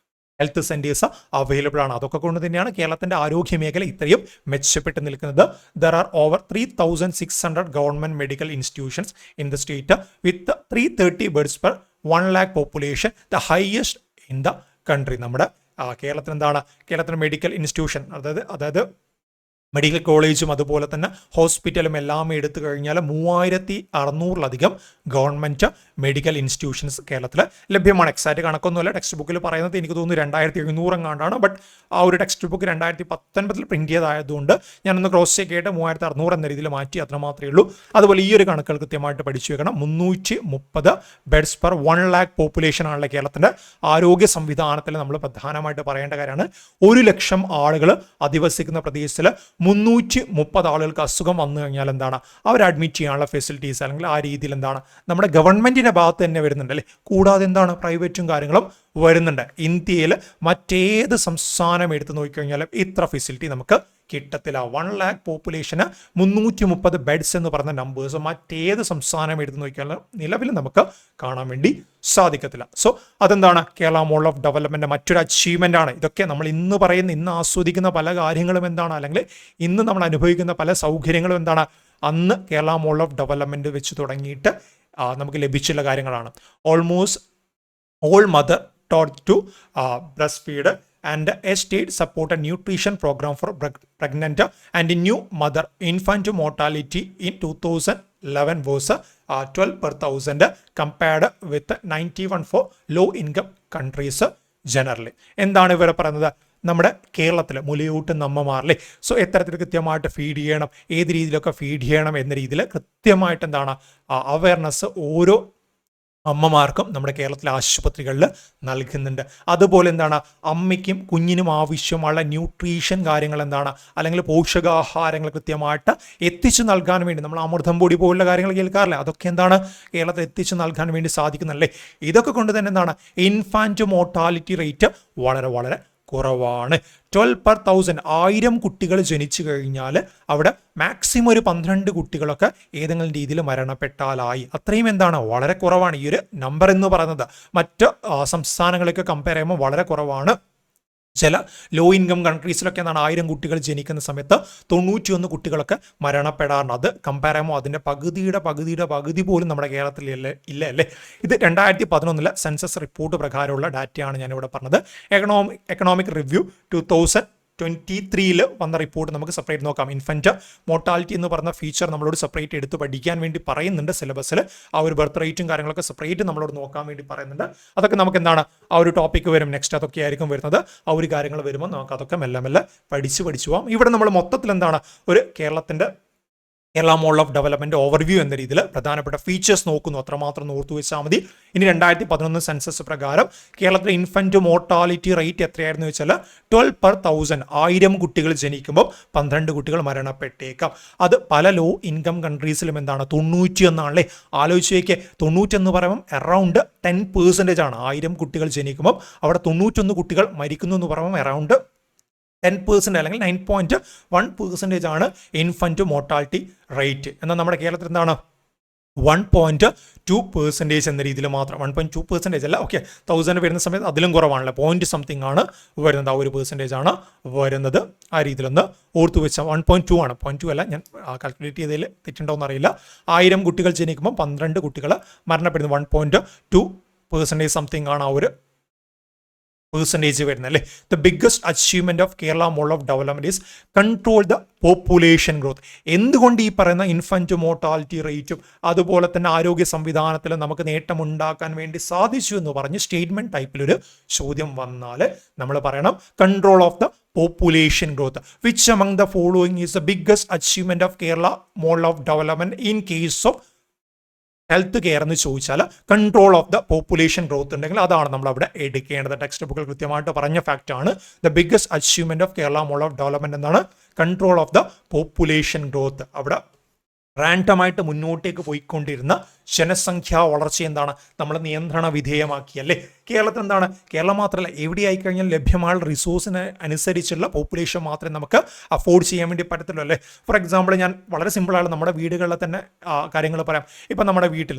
ഹെൽത്ത് സെൻറ്റേഴ്സ് അവൈലബിൾ ആണ്. അതൊക്കെ കൊണ്ട് തന്നെയാണ് കേരളത്തിൻ്റെ ആരോഗ്യ മേഖല ഇത്രയും മെച്ചപ്പെട്ട് നിൽക്കുന്നത്. There are over 3,600 government medical institutions in the state with 330 beds per 1 lakh population, the highest in the country. നമ്മുടെ കേരളത്തിൽ എന്താണ്, കേരളത്തിൻ്റെ മെഡിക്കൽ ഇൻസ്റ്റിറ്റ്യൂഷൻ അതായത് മെഡിക്കൽ കോളേജും അതുപോലെ തന്നെ ഹോസ്പിറ്റലും എല്ലാം എടുത്തു കഴിഞ്ഞാൽ 3600-ലധികം ഗവൺമെൻറ് മെഡിക്കൽ ഇൻസ്റ്റിറ്റ്യൂഷൻസ് കേരളത്തിൽ ലഭ്യമാണ്. എക്സാക്റ്റ് കണക്കൊന്നുമല്ല, ടെക്സ്റ്റ് ബുക്കിൽ പറയുന്നത് എനിക്ക് തോന്നുന്നു 2700 എങ്ങാണ്ടാണ്. ബട്ട് ആ ഒരു ടെക്സ്റ്റ് ബുക്ക് 2019 പ്രിന്റ് ചെയ്തായതുകൊണ്ട് ഞാനൊന്ന് ക്രോസ് ചെക്ക് ചെയ്തിട്ട് 3600 എന്ന രീതിയിൽ മാറ്റി, അത്ര മാത്രമേ ഉള്ളൂ. അതുപോലെ ഈ ഒരു കണക്കുകൾ കൃത്യമായിട്ട് പഠിച്ചു വെക്കണം. 330 ബെഡ്സ് പെർ 1 lakh പോപ്പുലേഷൻ ആണല്ലോ കേരളത്തിൻ്റെ ആരോഗ്യ സംവിധാനത്തിൽ നമ്മൾ പ്രധാനമായിട്ട് പറയേണ്ട കാര്യമാണ്. 1 ലക്ഷം ആളുകൾ അധിവസിക്കുന്ന പ്രദേശത്തിൽ 330 ആളുകൾക്ക് അസുഖം വന്നു കഴിഞ്ഞാൽ എന്താണ് അവർ അഡ്മിറ്റ് ചെയ്യാനുള്ള ഫെസിലിറ്റീസ് അല്ലെങ്കിൽ ആ രീതിയിൽ എന്താണ് നമ്മുടെ ഗവൺമെന്റിന്റെ ഭാഗത്ത് തന്നെ വരുന്നുണ്ട് അല്ലേ. കൂടാതെ എന്താണ് പ്രൈവറ്റും കാര്യങ്ങളും വരുന്നുണ്ട്. ഇന്ത്യയിൽ മറ്റേത് സംസ്ഥാനം എടുത്തു നോക്കിക്കഴിഞ്ഞാലും ഇത്ര ഫെസിലിറ്റി നമുക്ക് കിട്ടത്തില്ല. 1 lakh പോപ്പുലേഷന് 330 ബെഡ്സ് എന്ന് പറഞ്ഞ നമ്പേഴ്സ് മറ്റേത് സംസ്ഥാനം എടുത്തു നോക്കിയാലും നിലവിൽ നമുക്ക് കാണാൻ വേണ്ടി സാധിക്കത്തില്ല. സോ അതെന്താണ് കേരള മോഡൽ ഓഫ് ഡെവലപ്മെന്റ് മറ്റൊരു അച്ചീവ്മെന്റ് ആണ്. ഇതൊക്കെ നമ്മൾ ഇന്ന് ആസ്വദിക്കുന്ന പല കാര്യങ്ങളും എന്താണ്, അല്ലെങ്കിൽ ഇന്ന് നമ്മൾ അനുഭവിക്കുന്ന പല സൗകര്യങ്ങളും എന്താണ്, അന്ന് കേരള മോഡൽ ഓഫ് ഡെവലപ്മെന്റ് വെച്ച് തുടങ്ങിയിട്ട് നമുക്ക് ലഭിച്ചുള്ള കാര്യങ്ങളാണ്. Almost all mother taught to breastfeed and a state supported nutrition program for pregnant and new mother. Infant mortality in 2011 was 12 per 1000 compared with 91 for low income countries generally. എന്താണ് ഇവർ പറയുന്നത്, നമ്മുടെ കേരളത്തിൽ മുലയൂട്ടുന്ന അമ്മമാരല്ലേ. സോ എത്തരത്തിൽ കൃത്യമായിട്ട് ഫീഡ് ചെയ്യണം, ഏത് രീതിയിലൊക്കെ ഫീഡ് ചെയ്യണം എന്ന രീതിയിൽ കൃത്യമായിട്ട് എന്താണ് അവയർനെസ് ഓരോ അമ്മമാർക്കും നമ്മുടെ കേരളത്തിലെ ആശുപത്രികളിൽ നൽകുന്നുണ്ട്. അതുപോലെ എന്താണ് അമ്മയ്ക്കും കുഞ്ഞിനും ആവശ്യമുള്ള ന്യൂട്രീഷൻ കാര്യങ്ങൾ എന്താണ്, അല്ലെങ്കിൽ പോഷകാഹാരങ്ങൾ കൃത്യമായിട്ട് എത്തിച്ചു നൽകാൻ വേണ്ടി നമ്മൾ അമൃതം പൊടി പോലുള്ള കാര്യങ്ങൾ കേൾക്കാറില്ലേ, അതൊക്കെ എന്താണ് കേരളത്തിൽ എത്തിച്ചു നൽകാൻ വേണ്ടി സാധിക്കുന്നല്ലേ. ഇതൊക്കെ കൊണ്ട് തന്നെ എന്താണ് ഇൻഫാൻറ്റ് മോർട്ടാലിറ്റി റേറ്റ് വളരെ വളരെ കുറവാണ്. 12 per 1000, 1000 കുട്ടികൾ ജനിച്ചു കഴിഞ്ഞാൽ അവിടെ മാക്സിമം ഒരു 12 കുട്ടികളൊക്കെ ഏതെങ്കിലും രീതിയിൽ മരണപ്പെട്ടാലായി. അത്രയും എന്താണ് വളരെ കുറവാണ്. ഈ ഒരു നമ്പർ എന്ന് പറയുന്നത് മറ്റ് സംസ്ഥാനങ്ങളൊക്കെ കമ്പയർ ചെയ്യുമ്പോൾ വളരെ കുറവാണ്. ചില ലോ ഇൻകം കൺട്രീസിലൊക്കെ എന്താണ് 1000 കുട്ടികൾ ജനിക്കുന്ന സമയത്ത് 91 കുട്ടികളൊക്കെ മരണപ്പെടാറുണ്ട്. അത് കമ്പയർ ചെയ്യുമ്പോൾ അതിൻ്റെ പകുതി പോലും നമ്മുടെ കേരളത്തിൽ ഇല്ല അല്ലേ. ഇത് 2011 സെൻസസ് റിപ്പോർട്ട് പ്രകാരമുള്ള ഡാറ്റയാണ് ഞാനിവിടെ പറഞ്ഞത്. എക്കണോമിക് റിവ്യൂ 2000 2023 വന്ന റിപ്പോർട്ട് നമുക്ക് സെപ്പറേറ്റ് നോക്കാം. ഇൻഫൻറ്റ് മോർട്ടാലിറ്റി എന്ന് പറഞ്ഞ ഫീച്ചർ നമ്മളോട് സെപ്പറേറ്റ് എടുത്ത് പഠിക്കാൻ വേണ്ടി പറയുന്നുണ്ട് സിലബസിൽ. ആ ഒരു ബർത്ത് റേറ്റും കാര്യങ്ങളൊക്കെ സെപ്പറേറ്റ് നമ്മളോട് നോക്കാൻ വേണ്ടി പറയുന്നുണ്ട്. അതൊക്കെ നമുക്ക് എന്താണ് ആ ഒരു ടോപ്പിക്ക് വരും നെക്സ്റ്റ്, അതൊക്കെ ആയിരിക്കും വരുന്നത്. ആ ഒരു കാര്യങ്ങൾ വരുമ്പോൾ നമുക്ക് അതൊക്കെ മെല്ലെ മെല്ലെ പഠിച്ചു പോകാം. ഇവിടെ നമ്മൾ മൊത്തത്തിൽ എന്താണ് ഒരു Kerala model of development overview എന്ന രീതിയിൽ പ്രധാനപ്പെട്ട ഫീച്ചേഴ്സ് നോക്കുന്നു, അത്രമാത്രം ഓർത്തു വെച്ചാൽ മതി. ഇനി 2011 സെൻസസ് പ്രകാരം കേരളത്തിലെ ഇൻഫന്റ് മോർട്ടാലിറ്റി റേറ്റ് എത്രയായിരുന്നു വെച്ചാൽ 12/1000. 1000 കുട്ടികൾ ജനിക്കുമ്പോൾ 12 കുട്ടികൾ മരണപ്പെട്ടേക്കാം. അത് പല ലോ ഇൻകം കൺട്രീസിലും എന്താണ് 90 എന്നാണല്ലേ. ആലോചിച്ചേക്ക്, 90 എന്ന് പറയുമ്പോൾ അറൗണ്ട് 10% ആണ്. 1000 കുട്ടികൾ ജനിക്കുമ്പോൾ അവിടെ 91 കുട്ടികൾ മരിക്കുന്നു എന്ന് പറയുമ്പോൾ അറൗണ്ട് 10% അല്ലെങ്കിൽ 9.1% ആണ് ഇൻഫന്റ് മോർട്ടാലിറ്റി റേറ്റ്. എന്നാൽ നമ്മുടെ കേരളത്തിൽ എന്താണ് 1.2% എന്ന രീതിയിൽ മാത്രം. 1.2% അല്ല, ഓക്കെ, 1000 വരുന്ന സമയത്ത് അതിലും കുറവാണല്ലോ, പോയിന്റ് സംതിങ് ആണ് വരുന്നത്. ആ ഒരു പെർസെൻറ്റേജ് ആണ് വരുന്നത്. ആ രീതിയിലൊന്ന് ഓർത്തു വെച്ചാൽ 1.2 ആണ്, 0.2 അല്ല. ഞാൻ കാൽക്കുലേറ്റ് ചെയ്തതിൽ തെറ്റുണ്ടോ എന്നറിയില്ല. 1000 കുട്ടികൾ ജനിക്കുമ്പോൾ 12 കുട്ടികൾ മരണപ്പെടുന്നു. 1.2% സംതിങ് ആണ് ആ ഒരു പെർസെൻറ്റേജ് വരുന്നത് അല്ലേ. The biggest achievement of Kerala model of development is control the population growth. എന്തുകൊണ്ട് ഈ പറയുന്ന ഇൻഫന്റ് മോർട്ടാലിറ്റി റേറ്റും അതുപോലെ തന്നെ ആരോഗ്യ സംവിധാനത്തിൽ നമുക്ക് നേട്ടമുണ്ടാക്കാൻ വേണ്ടി സാധിച്ചു എന്ന് പറഞ്ഞ് സ്റ്റേറ്റ്മെന്റ് ടൈപ്പിലൊരു ചോദ്യം വന്നാൽ നമ്മൾ പറയണം control of the population growth. Which among the following is the biggest achievement of Kerala model of development in case of health care എന്ന് ചോദിച്ചാൽ control of the population growth ഉണ്ടെങ്കിൽ അതാണ് നമ്മൾ അവിടെ എടുക്കേണ്ടത്. ടെക്സ്റ്റ് ബുക്കിൽ കൃത്യമായിട്ട് പറഞ്ഞ ഫാക്റ്റ് ആണ്. The biggest achievement of Kerala model of development എന്താണ്? Control of the population growth. അവിടെ റാൻഡമായിട്ട് മുന്നോട്ടേക്ക് പോയിക്കൊണ്ടിരുന്ന ജനസംഖ്യാ വളർച്ച എന്താണ് നമ്മൾ നിയന്ത്രണ വിധേയമാക്കിയല്ലേ. കേരളത്തിൽ എന്താണ്, കേരളം മാത്രമല്ല എവിടെയായി കഴിഞ്ഞാൽ ലഭ്യമായ റിസോഴ്സിന് അനുസരിച്ചുള്ള പോപ്പുലേഷൻ മാത്രമേ നമുക്ക് അഫോർഡ് ചെയ്യാൻ വേണ്ടി പറ്റത്തുള്ളൂ അല്ലേ. ഫോർ എക്സാമ്പിൾ ഞാൻ വളരെ സിമ്പിളാണ് നമ്മുടെ വീടുകളിൽ തന്നെ കാര്യങ്ങൾ പറയാം. ഇപ്പം നമ്മുടെ വീട്ടിൽ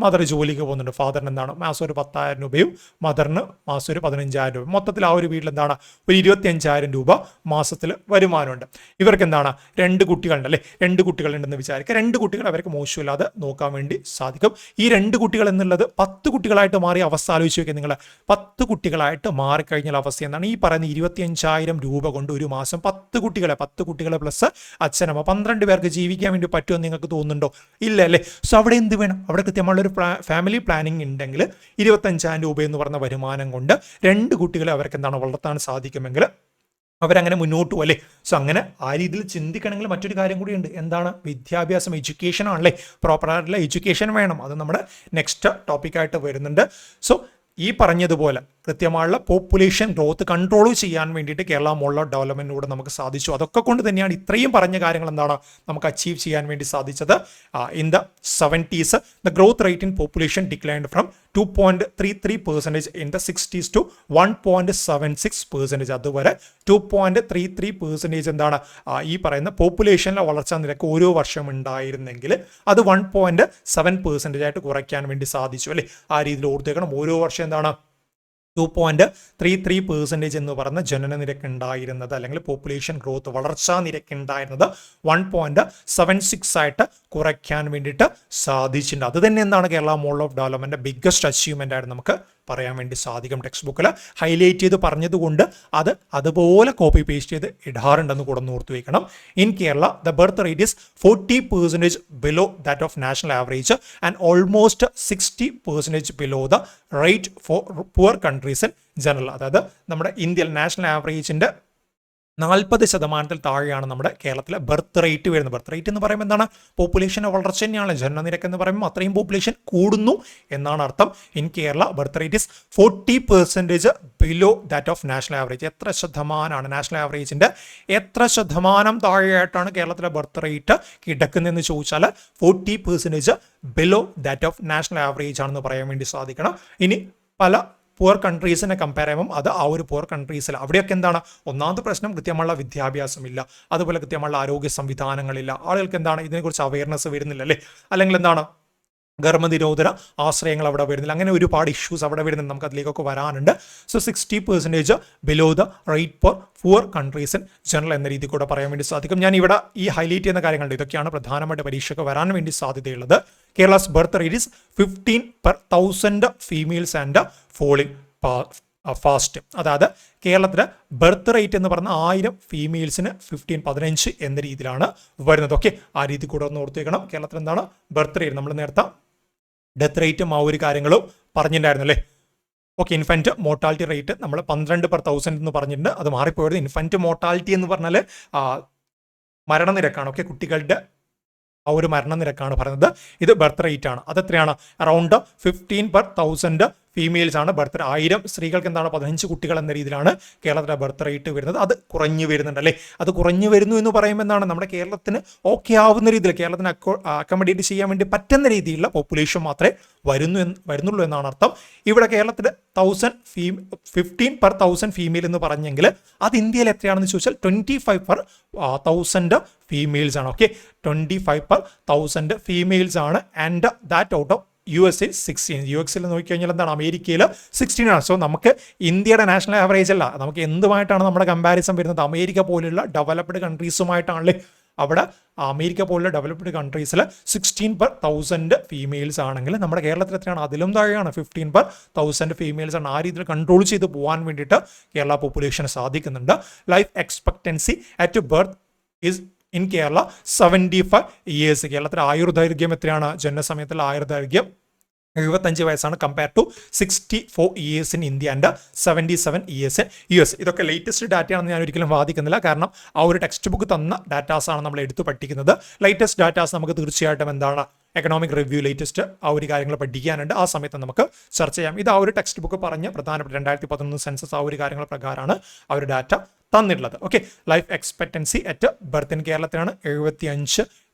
മദർ ജോലിക്ക് പോകുന്നുണ്ട്. ഫാദറിന് എന്താണ് മാസം ഒരു 10,000 രൂപയും മദറിന് മാസം ഒരു 15,000 രൂപ. മൊത്തത്തിൽ ആ ഒരു വീട്ടിൽ എന്താണ് ഒരു 25,000 രൂപ മാസത്തിൽ വരുമാനമുണ്ട്. ഇവർക്ക് എന്താണ് 2 കുട്ടികളുണ്ട് അല്ലേ. 2 കുട്ടികളുണ്ടെന്ന് വിചാരിക്കുക. 2 കുട്ടികൾ അവർക്ക് മോശമില്ലാതെ നോക്കാൻ വേണ്ടി സാധിക്കും. ഈ 2 കുട്ടികൾ എന്നുള്ളത് 10 കുട്ടികളായിട്ട് മാറിയ അവസ്ഥ ആലോചിച്ച് നോക്കുക നിങ്ങൾ. 10 കുട്ടികളായിട്ട് മാറിക്കഴിഞ്ഞാൽ അവസ്ഥ എന്താണ്? ഈ പറയുന്ന 25,000 രൂപ കൊണ്ട് ഒരു മാസം 10 കുട്ടികളെ പ്ലസ് അച്ഛനമ്മ 12 പേർക്ക് ജീവിക്കാൻ വേണ്ടി പറ്റുമെന്ന് നിങ്ങൾക്ക് തോന്നുന്നുണ്ടോ? ഇല്ല അല്ലേ. സോ അവിടെ എന്ത് വേണം? അവിടെ കൃത്യമുള്ളൊരു ഫാമിലി പ്ലാനിങ് ഉണ്ടെങ്കിൽ 25,000 രൂപ എന്ന് പറഞ്ഞ വരുമാനം കൊണ്ട് 2 കുട്ടികളെ അവർക്ക് എന്താണ് വളർത്താൻ സാധിക്കുമെങ്കിൽ അവരങ്ങനെ മുന്നോട്ട് പോകും അല്ലേ. സോ അങ്ങനെ ആ രീതിയിൽ ചിന്തിക്കണമെങ്കിൽ മറ്റൊരു കാര്യം കൂടിയുണ്ട്. എന്താണ്? വിദ്യാഭ്യാസം, എഡ്യൂക്കേഷൻ ആണല്ലേ. പ്രോപ്പറായിട്ടുള്ള എഡ്യൂക്കേഷൻ വേണം. അത് നമ്മുടെ നെക്സ്റ്റ് ടോപ്പിക്കായിട്ട് വരുന്നുണ്ട്. സോ ഈ പറഞ്ഞതുപോലെ കൃത്യമായുള്ള പോപ്പുലേഷൻ ഗ്രോത്ത് കൺട്രോൾ ചെയ്യാൻ വേണ്ടിയിട്ട് കേരള മോഡൽ ഓഫ് ഡെവലപ്മെന്റിലൂടെ നമുക്ക് സാധിച്ചു. അതൊക്കെ കൊണ്ട് തന്നെയാണ് ഇത്രയും പറഞ്ഞ കാര്യങ്ങൾ എന്താണ് നമുക്ക് അച്ചീവ് ചെയ്യാൻ വേണ്ടി സാധിച്ചത്. In the 70s the growth rate in population declined from 2.33% in the 60s to 1.76%. അതുവരെ 2.33% എന്താണ് ഈ പറയുന്ന പോപ്പുലേഷനിലെ വളർച്ചാ നിരക്ക് ഓരോ വർഷം ഉണ്ടായിരുന്നെങ്കിൽ അത് 1.7% ആയിട്ട് കുറയ്ക്കാൻ വേണ്ടി സാധിച്ചു അല്ലേ. ആ രീതിയിൽ ഓർത്തേക്കണം. ഓരോ വർഷം എന്താണ് 2.33% എന്ന് പറഞ്ഞ ജനന നിരക്ക് ഉണ്ടായിരുന്നത് അല്ലെങ്കിൽ പോപ്പുലേഷൻ ഗ്രോത്ത് വളർച്ചാ നിരക്ക് ഉണ്ടായിരുന്നത് 1.76 ആയിട്ട് കുറയ്ക്കാൻ വേണ്ടിയിട്ട് സാധിച്ചിട്ടുണ്ട്. അത് തന്നെ എന്താണ് Kerala model of development biggest achievement ആയിട്ട് നമുക്ക് പറയാൻ വേണ്ടി സാധിക്കും. ടെക്സ്റ്റ് ബുക്കിൽ ഹൈലൈറ്റ് ചെയ്ത് പറഞ്ഞതുകൊണ്ട് അത് അതുപോലെ കോപ്പി പേസ്റ്റ് ചെയ്ത് ഇടാറുണ്ടെന്ന് കൂടെ ഓർത്ത് വയ്ക്കണം. In Kerala the birth rate is 40% below that of national average and almost 60% below the rate for poor countries in general. അതായത് നമ്മുടെ ഇന്ത്യൻ നാഷണൽ ആവറേജിന്റെ 40% താഴെയാണ് നമ്മുടെ കേരളത്തിലെ ബർത്ത് റേറ്റ് വരുന്നത്. ബർത്ത് റേറ്റ് എന്ന് പറയുമ്പോൾ എന്താണ്? പോപ്പുലേഷൻ്റെ വളർച്ച തന്നെയാണ്. ജനനനിരക്ക് എന്ന് പറയുമ്പോൾ അത്രയും പോപ്പുലേഷൻ കൂടുന്നു എന്നാണ് അർത്ഥം. In Kerala birth rate is 40% below that of national average. എത്ര ശതമാനമാണ് നാഷണൽ ആവറേജിൻ്റെ എത്ര ശതമാനം താഴെയായിട്ടാണ് കേരളത്തിലെ ബർത്ത് റേറ്റ് കിടക്കുന്നതെന്ന് ചോദിച്ചാൽ 40% below that of national average ആണെന്ന് പറയാൻ വേണ്ടി സാധിക്കണം. ഇനി പല പുവർ കൺട്രീസിനെ കമ്പയർ ചെയ്യുമ്പോൾ അത് ആ ഒരു പുവർ കൺട്രീസിൽ അവിടെയൊക്കെ എന്താണ് ഒന്നാമത്തെ പ്രശ്നം കൃത്യമുള്ള വിദ്യാഭ്യാസമില്ല, അതുപോലെ കൃത്യമുള്ള ആരോഗ്യ സംവിധാനങ്ങളില്ല. ആളുകൾക്ക് എന്താണ് ഇതിനെക്കുറിച്ച് അവയർനെസ് വരുന്നില്ല അല്ലേ. അല്ലെങ്കിൽ എന്താണ് ഗർഭനിരോധന ആശ്രയങ്ങൾ അവിടെ വരുന്നില്ല. അങ്ങനെ ഒരുപാട് ഇഷ്യൂസ് അവിടെ വരുന്നുണ്ട്. നമുക്ക് അതിലേക്കൊക്കെ വരാനുണ്ട്. So 60% below the rate for poor countries in general എന്ന രീതി കൂടെ പറയാൻ വേണ്ടി സാധിക്കും. ഞാൻ ഇവിടെ ഈ ഹൈലൈറ്റ് ചെയ്യുന്ന കാര്യങ്ങളുണ്ട്. ഇതൊക്കെയാണ് പ്രധാനമായിട്ട് പരീക്ഷയ്ക്ക് വരാൻ വേണ്ടി സാധ്യതയുള്ളത്. Kerala's birth rate is 15/1000 females and falling fast. അതായത് കേരളത്തിലെ ബർത്ത് റേറ്റ് എന്ന് പറഞ്ഞ 1000 ഫീമെയിൽസിന് 15 എന്ന രീതിയിലാണ് വരുന്നത്. ഓക്കെ, ആ രീതി കൂടെ ഒന്ന് ഓർത്തേക്കണം. കേരളത്തിൽ എന്താണ് ബർത്ത് റേറ്റ്, നമ്മൾ നേരത്തെ ഡെത്ത് റേറ്റും ആ ഒരു കാര്യങ്ങളും പറഞ്ഞിട്ടുണ്ടായിരുന്നു അല്ലേ. ഓക്കെ, ഇൻഫൻറ്റ് മോർട്ടാലിറ്റി റേറ്റ് നമ്മൾ 12/1000 എന്ന് പറഞ്ഞിട്ടുണ്ട്. അത് മാറിപ്പോയത്. ഇൻഫൻറ്റ് മോർട്ടാലിറ്റി എന്ന് പറഞ്ഞാൽ മരണനിരക്കാണ്. ഓക്കെ, കുട്ടികളുടെ ആ ഒരു മരണനിരക്കാണ് പറയുന്നത്. ഇത് ബർത്ത് റേറ്റ് ആണ്. അതെത്രയാണ്? അറൗണ്ട് 15/1000 ഫീമെയിൽസ് ആണ് ബർത്ത്. 1000 സ്ത്രീകൾക്ക് എന്താണ് 15 കുട്ടികൾ എന്ന രീതിയിലാണ് കേരളത്തിലെ ബർത്ത് റേറ്റ് വരുന്നത്. അത് കുറഞ്ഞു വരുന്നുണ്ട് അല്ലേ. അത് കുറഞ്ഞു വരുന്നു എന്ന് പറയുമ്പോൾ എന്താണ്, നമ്മുടെ കേരളത്തിന് ഓക്കെ ആവുന്ന രീതിയിൽ, കേരളത്തിന് അക്കോമഡേറ്റ് ചെയ്യാൻ വേണ്ടി പറ്റുന്ന രീതിയിലുള്ള പോപ്പുലേഷൻ മാത്രമേ വരുന്നുള്ളൂ എന്നാണ് അർത്ഥം. ഇവിടെ കേരളത്തിൽ 15/1000 ഫീമെയിൽ എന്ന് പറഞ്ഞെങ്കിൽ അത് ഇന്ത്യയിൽ എത്രയാണെന്ന് ചോദിച്ചാൽ 25/1000 ഫീമെയിൽസ് ആണ്. ഓക്കെ, 25/1000 ഫീമെയിൽസ് ആണ്. And that out of USA 16. US നോക്കിക്കഴിഞ്ഞാൽ എന്താണ്, അമേരിക്കയിൽ 16 ആണ്. സോ നമുക്ക് ഇന്ത്യയുടെ നാഷണൽ ആവറേജ് അല്ല, നമുക്ക് എന്തുമായിട്ടാണ് നമ്മുടെ കമ്പാരിസൺ വരുന്നത്? അമേരിക്ക പോലുള്ള ഡെവലപ്ഡ് കൺട്രീസുമായിട്ടാണല്ലേ. അവിടെ അമേരിക്ക പോലുള്ള ഡെവലപ്ഡ് കൺട്രീസിൽ 16/1000 ഫീമെയിൽസ് ആണെങ്കിൽ നമ്മുടെ കേരളത്തിൽ എത്രയാണ്? അതിലും താഴെയാണ്, 15/1000 ഫീമെയിൽസ് ആണ്. ആ രീതിയിൽ കൺട്രോൾ ചെയ്ത് പോകാൻ വേണ്ടിയിട്ട് കേരള പോപ്പുലേഷന് സാധിക്കുന്നുണ്ട്. Life expectancy at birth is in Kerala 75 years. കേരളത്തിൽ ആയുർദൈർഘ്യം എത്രയാണ്? ജനനസമയത്തിൽ ആയുർദൈർഘ്യം 75 വയസ്സാണ്. കമ്പയർ ടു 64 years ഇൻ India and 77 years in US. ഇതൊക്കെ ലേറ്റസ്റ്റ് ഡാറ്റയാണെന്ന് ഞാൻ ഒരിക്കലും വാദിക്കുന്നില്ല. കാരണം ആ ഒരു ടെക്സ്റ്റ് ബുക്ക് തന്ന ഡാറ്റാസാണ് നമ്മൾ എടുത്തു പഠിക്കുന്നത്. ലേറ്റസ്റ്റ് ഡാറ്റാസ് നമുക്ക് തീർച്ചയായിട്ടും എന്താണ്, എക്കണോമിക് റിവ്യൂ ലേറ്റസ്റ്റ് ആ ഒരു കാര്യങ്ങൾ പഠിക്കാനുണ്ട്. ആ സമയത്ത് നമുക്ക് ചർച്ച ചെയ്യാം. ഇത് ആ ഒരു ടെക്സ്റ്റ് ബുക്ക് പറഞ്ഞ് പ്രധാനപ്പെട്ട 2011 സെൻസസ് ആ ഒരു കാര്യങ്ങൾ പ്രകാരമാണ് ആ ഒരു ഡാറ്റ തന്നിട്ടുള്ളത്. Okay, life expectancy at birth in കേരളത്തിലാണ് 75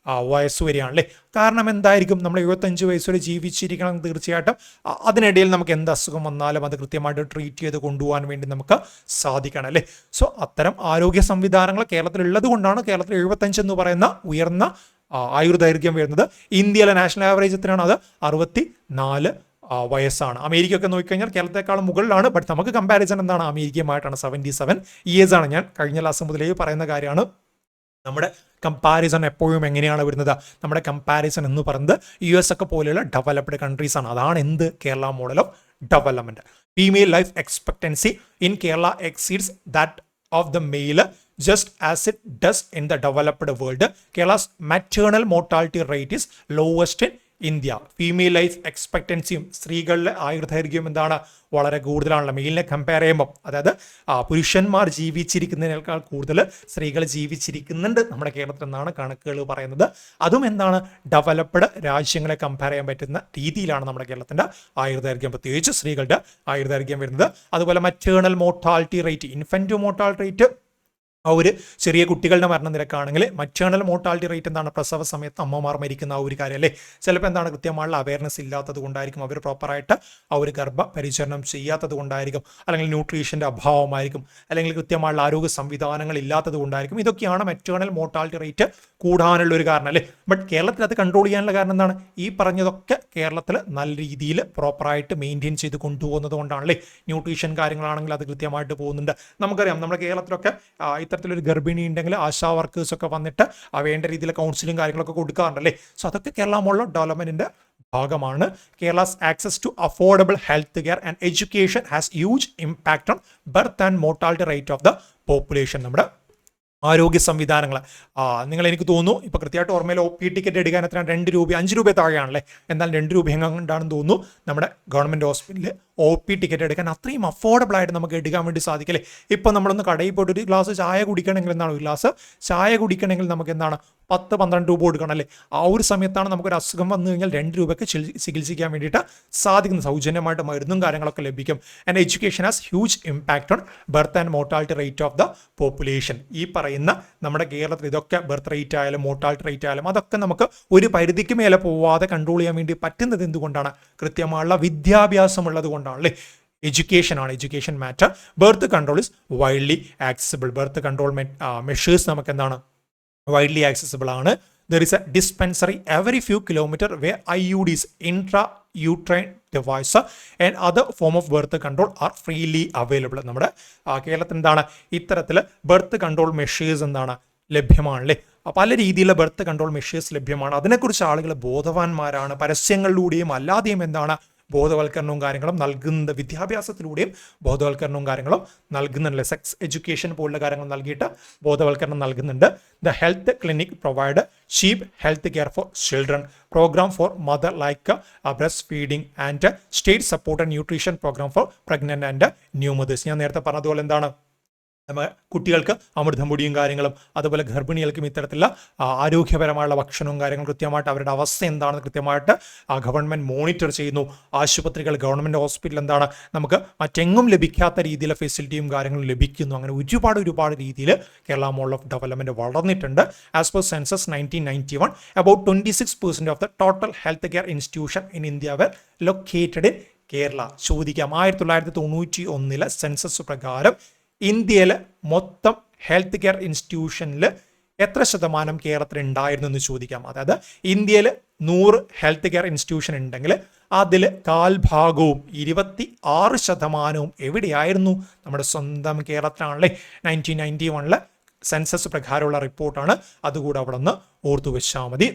വയസ്സ് വരെയാണ് അല്ലേ. കാരണം എന്തായിരിക്കും? നമ്മൾ 75 വയസ്സ് വരെ ജീവിച്ചിരിക്കണം തീർച്ചയായിട്ടും. അതിനിടയിൽ നമുക്ക് എന്ത് അസുഖം വന്നാലും അത് കൃത്യമായിട്ട് ട്രീറ്റ് ചെയ്ത് കൊണ്ടുപോകാൻ വേണ്ടി നമുക്ക് സാധിക്കണം അല്ലേ. സോ അത്തരം ആരോഗ്യ സംവിധാനങ്ങൾ കേരളത്തിൽ ഉള്ളത് കൊണ്ടാണ് കേരളത്തിൽ 75 എന്ന് പറയുന്ന ഉയർന്ന ആയുർദൈർഘ്യം വരുന്നത്. ഇന്ത്യയിലെ നാഷണൽ ആവറേജ് എത്രയാണ്? അത് 64 വയസ്സാണ്. അമേരിക്ക നോക്കിക്കഴിഞ്ഞാൽ കേരളത്തെക്കാളും മുകളിലാണ്. ബട്ട് നമുക്ക് കമ്പാരിസൺ എന്താണ്? അമേരിക്കയുമായിട്ടാണ്. 77 years ആണ്. ഞാൻ കഴിഞ്ഞ ക്ലാസ് മുതലേ പറയുന്ന കാര്യമാണ്. നമ്മുടെ കമ്പാരിസൺ എപ്പോഴും എങ്ങനെയാണ് വരുന്നത്? നമ്മുടെ കമ്പാരിസൺ എന്ന് പറയുന്നത് US ഒക്കെ പോലെയുള്ള ഡെവലപ്ഡ് കൺട്രീസ് ആണ്. അതാണ് എന്ത്? Kerala model of development. Female life expectancy in Kerala exceeds that of the male just as it does in the developed world. Kerala's maternal mortality rate is lowest in India. Female life എക്സ്പെക്ടൻസിയും സ്ത്രീകളിലെ ആയുർദൈർഘ്യം എന്താണ്? വളരെ കൂടുതലാണല്ലോ മെയിലിനെ compare ചെയ്യുമ്പോൾ. അതായത് പുരുഷന്മാർ ജീവിച്ചിരിക്കുന്നതിനേക്കാൾ കൂടുതൽ സ്ത്രീകൾ ജീവിച്ചിരിക്കുന്നുണ്ട് നമ്മുടെ കേരളത്തിൽ എന്നാണ് കണക്കുകൾ പറയുന്നത്. അതും എന്താണ്? ഡെവലപ്ഡ് രാജ്യങ്ങളെ കമ്പയർ ചെയ്യാൻ പറ്റുന്ന രീതിയിലാണ് നമ്മുടെ കേരളത്തിൻ്റെ ആയുർദൈർഘ്യം, പ്രത്യേകിച്ച് സ്ത്രീകളുടെ ആയുർദൈർഘ്യം വരുന്നത്. അതുപോലെ maternal mortality rate, infant mortality rate ആ ഒരു ചെറിയ കുട്ടികളുടെ മരണനിരക്കാണെങ്കിൽ മറ്റേണൽ മോർട്ടാലിറ്റി റേറ്റ് എന്താണ്? പ്രസവ സമയത്ത് അമ്മമാർ മരിക്കുന്ന ആ ഒരു കാര്യം അല്ലേ. ചിലപ്പോൾ എന്താണ് കൃത്യമായുള്ള അവയർനെസ് ഇല്ലാത്തത് കൊണ്ടായിരിക്കും, അവർ പ്രോപ്പറായിട്ട് ആ ഒരു ഗർഭ പരിചരണം ചെയ്യാത്തത് കൊണ്ടായിരിക്കും, അല്ലെങ്കിൽ ന്യൂട്രീഷൻ്റെ അഭാവമായിരിക്കും, അല്ലെങ്കിൽ കൃത്യമായുള്ള ആരോഗ്യ സംവിധാനങ്ങൾ ഇല്ലാത്തത് കൊണ്ടായിരിക്കും. ഇതൊക്കെയാണ് മറ്റേണൽ മോർട്ടാലിറ്റി റേറ്റ് കൂടാനുള്ള ഒരു കാരണം അല്ലേ. ബട്ട് കേരളത്തിൽ അത് കൺട്രോൾ ചെയ്യാനുള്ള കാരണം എന്താണ്? ഈ പറഞ്ഞതൊക്കെ കേരളത്തിൽ നല്ല രീതിയിൽ പ്രോപ്പറായിട്ട് മെയിൻറ്റെയിൻ ചെയ്ത് കൊണ്ടുപോകുന്നത് കൊണ്ടാണല്ലേ. ന്യൂട്രീഷൻ കാര്യങ്ങളാണെങ്കിൽ അത് കൃത്യമായിട്ട് പോകുന്നുണ്ട്. നമുക്കറിയാം നമ്മുടെ കേരളത്തിലൊക്കെ ഇത്തരത്തിലൊരു ഗർഭിണി ഉണ്ടെങ്കിൽ ആശാ വർക്കേഴ്സൊക്കെ വന്നിട്ട് വേണ്ട രീതിയിൽ കൗൺസിലിംഗ് കാര്യങ്ങളൊക്കെ കൊടുക്കാറുണ്ടല്ലേ. സോ അതൊക്കെ കേരള മോഡൽ ഓഫ് ഡെവലപ്മെന്റിന്റെ ഭാഗമാണ്. Kerala's access to affordable health care and education has huge impact on birth and mortality rate of the population. നമ്മുടെ ആരോഗ്യ സംവിധാനങ്ങൾ നിങ്ങൾ എനിക്ക് തോന്നുന്നു ഇപ്പോൾ കൃത്യമായിട്ട് ഓർമ്മയിൽ OP ടിക്കറ്റ് എടുക്കാൻ എത്രയാണ്? 2 രൂപ 5 രൂപ താഴെയാണല്ലേ. എന്നാൽ 2 രൂപ എങ്ങാണ്ടാണെന്ന് തോന്നുന്നു നമ്മുടെ ഗവൺമെൻറ് ഹോസ്പിറ്റലിൽ OP ടിക്കറ്റ് എടുക്കാൻ. അത്രയും അഫോർഡബിൾ ആയിട്ട് നമുക്ക് എടുക്കാൻ വേണ്ടി സാധിക്കല്ലേ. ഇപ്പോൾ നമ്മളൊന്ന് കടയിൽ പോയിട്ട് ഒരു ഗ്ലാസ് ചായ കുടിക്കണമെങ്കിൽ എന്താണ്, ഒരു ഗ്ലാസ് ചായ കുടിക്കണമെങ്കിൽ നമുക്ക് എന്താണ് 10-12 രൂപ കൊടുക്കണം അല്ലേ. ആ ഒരു സമയത്താണ് നമുക്കൊരു അസുഖം വന്നു കഴിഞ്ഞാൽ 2 രൂപയ്ക്ക് ചികിത്സിക്കാൻ വേണ്ടിയിട്ട് സാധിക്കുന്നത്. സൗജന്യമായിട്ട് മരുന്നും കാര്യങ്ങളൊക്കെ ലഭിക്കും. And education has huge impact on birth and mortality rate of the population. ഈ പറയുന്ന നമ്മുടെ കേരളത്തിൽ ഇതൊക്കെ ബർത്ത് റേറ്റ് ആയാലും മോർട്ടാലിറ്റി റേറ്റ് ആയാലും അതൊക്കെ നമുക്ക് ഒരു പരിധിക്ക് മേലെ പോവാതെ കൺട്രോൾ ചെയ്യാൻ വേണ്ടി പറ്റുന്നത് എന്തുകൊണ്ടാണ്? കൃത്യമായുള്ള വിദ്യാഭ്യാസം ഉള്ളത് കൊണ്ടാണ് അല്ലേ. എഡ്യൂക്കേഷൻ ആണ്, education matter. Birth control is widely accessible. Birth control measures നമുക്ക് എന്താണ്? വൈഡ്ലി ആക്സസിബിൾ ആണ്. There is A dispensary every few kilometre way IUDs intra-uterine device and other form of birth control are freely available. നമ്മുടെ കേരളത്തിൽ എന്താണ് ഇത്തരത്തിൽ birth control measures എന്താണ് ലഭ്യമാണല്ലേ. പല രീതിയിലുള്ള ബർത്ത് കൺട്രോൾ മെഷേഴ്സ് ലഭ്യമാണ്. അതിനെക്കുറിച്ച് ആളുകൾ ബോധവാന്മാരാണ്. പരസ്യങ്ങളിലൂടെയും അല്ലാതെയും എന്താണ് ബോധവൽക്കരണവും കാര്യങ്ങളും നൽകുന്നത്, വിദ്യാഭ്യാസത്തിലൂടെയും ബോധവൽക്കരണവും കാര്യങ്ങളും നൽകുന്നുണ്ട്. സെക്സ് എഡ്യൂക്കേഷൻ പോലുള്ള കാര്യങ്ങൾ നൽകിയിട്ട് ബോധവൽക്കരണം നൽകുന്നുണ്ട്. The health clinic provide cheap health care for children, programme for mother like breast feeding and state support and nutrition programme for pregnant and new mothers. ഞാൻ നേരത്തെ പറഞ്ഞതുപോലെ എന്താണ്, നമ്മൾ കുട്ടികൾക്ക് അമൃതം പൊടിയും കാര്യങ്ങളും അതുപോലെ ഗർഭിണികൾക്കും ഇത്തരത്തിലുള്ള ആരോഗ്യപരമായുള്ള ഭക്ഷണവും കാര്യങ്ങളും കൃത്യമായിട്ട് അവരുടെ അവസ്ഥ എന്താണെന്ന് കൃത്യമായിട്ട് ഗവൺമെൻറ് മോണിറ്റർ ചെയ്യുന്നു. ആശുപത്രികൾ, ഗവൺമെൻറ് ഹോസ്പിറ്റൽ എന്താണ് നമുക്ക് മറ്റെങ്ങും ലഭിക്കാത്ത രീതിയിലെ ഫെസിലിറ്റിയും കാര്യങ്ങളും ലഭിക്കുന്നു. അങ്ങനെ ഒരുപാട് രീതിയിൽ കേരള മോഡൽ ഓഫ് ഡെവലപ്മെൻറ്റ് വളർന്നിട്ടുണ്ട്. As per census 1991 about 26% of the total health care institution in India were located in Kerala. ചോദിക്കാം, 1991 സെൻസസ് പ്രകാരം ഇന്ത്യയിലെ മൊത്തം ഹെൽത്ത് കെയർ ഇൻസ്റ്റിറ്റ്യൂഷനിൽ എത്ര ശതമാനം കേരളത്തിൽ ഉണ്ടായിരുന്നു എന്ന് ചോദിക്കാം. അതായത് ഇന്ത്യയിൽ 100 ഹെൽത്ത് കെയർ ഇൻസ്റ്റിറ്റ്യൂഷൻ ഉണ്ടെങ്കിൽ അതിൽ 1/4 26% എവിടെയായിരുന്നു? നമ്മുടെ സ്വന്തം കേരളത്തിലാണല്ലേ. 1991 സെൻസസ് പ്രകാരമുള്ള റിപ്പോർട്ടാണ്. അതുകൂടെ അവിടെ നിന്ന് ഓർത്തു വെച്ചാൽ മതി.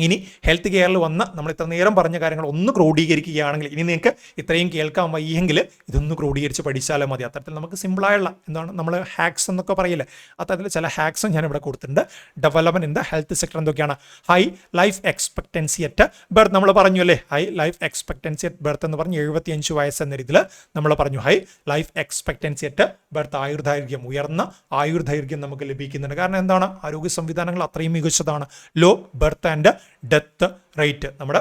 ഇനി ഹെൽത്ത് കെയറിൽ വന്ന് നമ്മൾ ഇത്ര നേരം പറഞ്ഞ കാര്യങ്ങൾ ഒന്ന് ക്രോഡീകരിക്കുകയാണെങ്കിൽ, ഇനി നിങ്ങൾക്ക് ഇത്രയും കേൾക്കാൻ വയ്യെങ്കിൽ ഇതൊന്ന് ക്രോഡീകരിച്ച് പഠിച്ചാലും മതി. അത്തരത്തിൽ നമുക്ക് സിമ്പിളായുള്ള എന്താണ് നമ്മൾ ഹാക്സ് എന്നൊക്കെ പറയില്ലേ, അത്തരത്തിൽ ചില ഹാക്സും ഞാൻ ഇവിടെ കൊടുത്തിട്ടുണ്ട്. Development in the health sector എന്തൊക്കെയാണ്? High life expectancy at birth, നമ്മൾ പറഞ്ഞു അല്ലേ, high life expectancy at birth എന്ന് പറഞ്ഞ് 75 വയസ്സ് എന്ന രീതിയിൽ നമ്മൾ പറഞ്ഞു. High life expectancy at birth, ആയുർദൈർഘ്യം, ഉയർന്ന ആയുർദൈർഘ്യം നമുക്ക് ലഭിക്കുന്നുണ്ട്. കാരണം എന്താണ്, ആരോഗ്യ സംവിധാനങ്ങൾ അത്രയും മികച്ചതാണ്. Low birth and death rate, നമ്മുടെ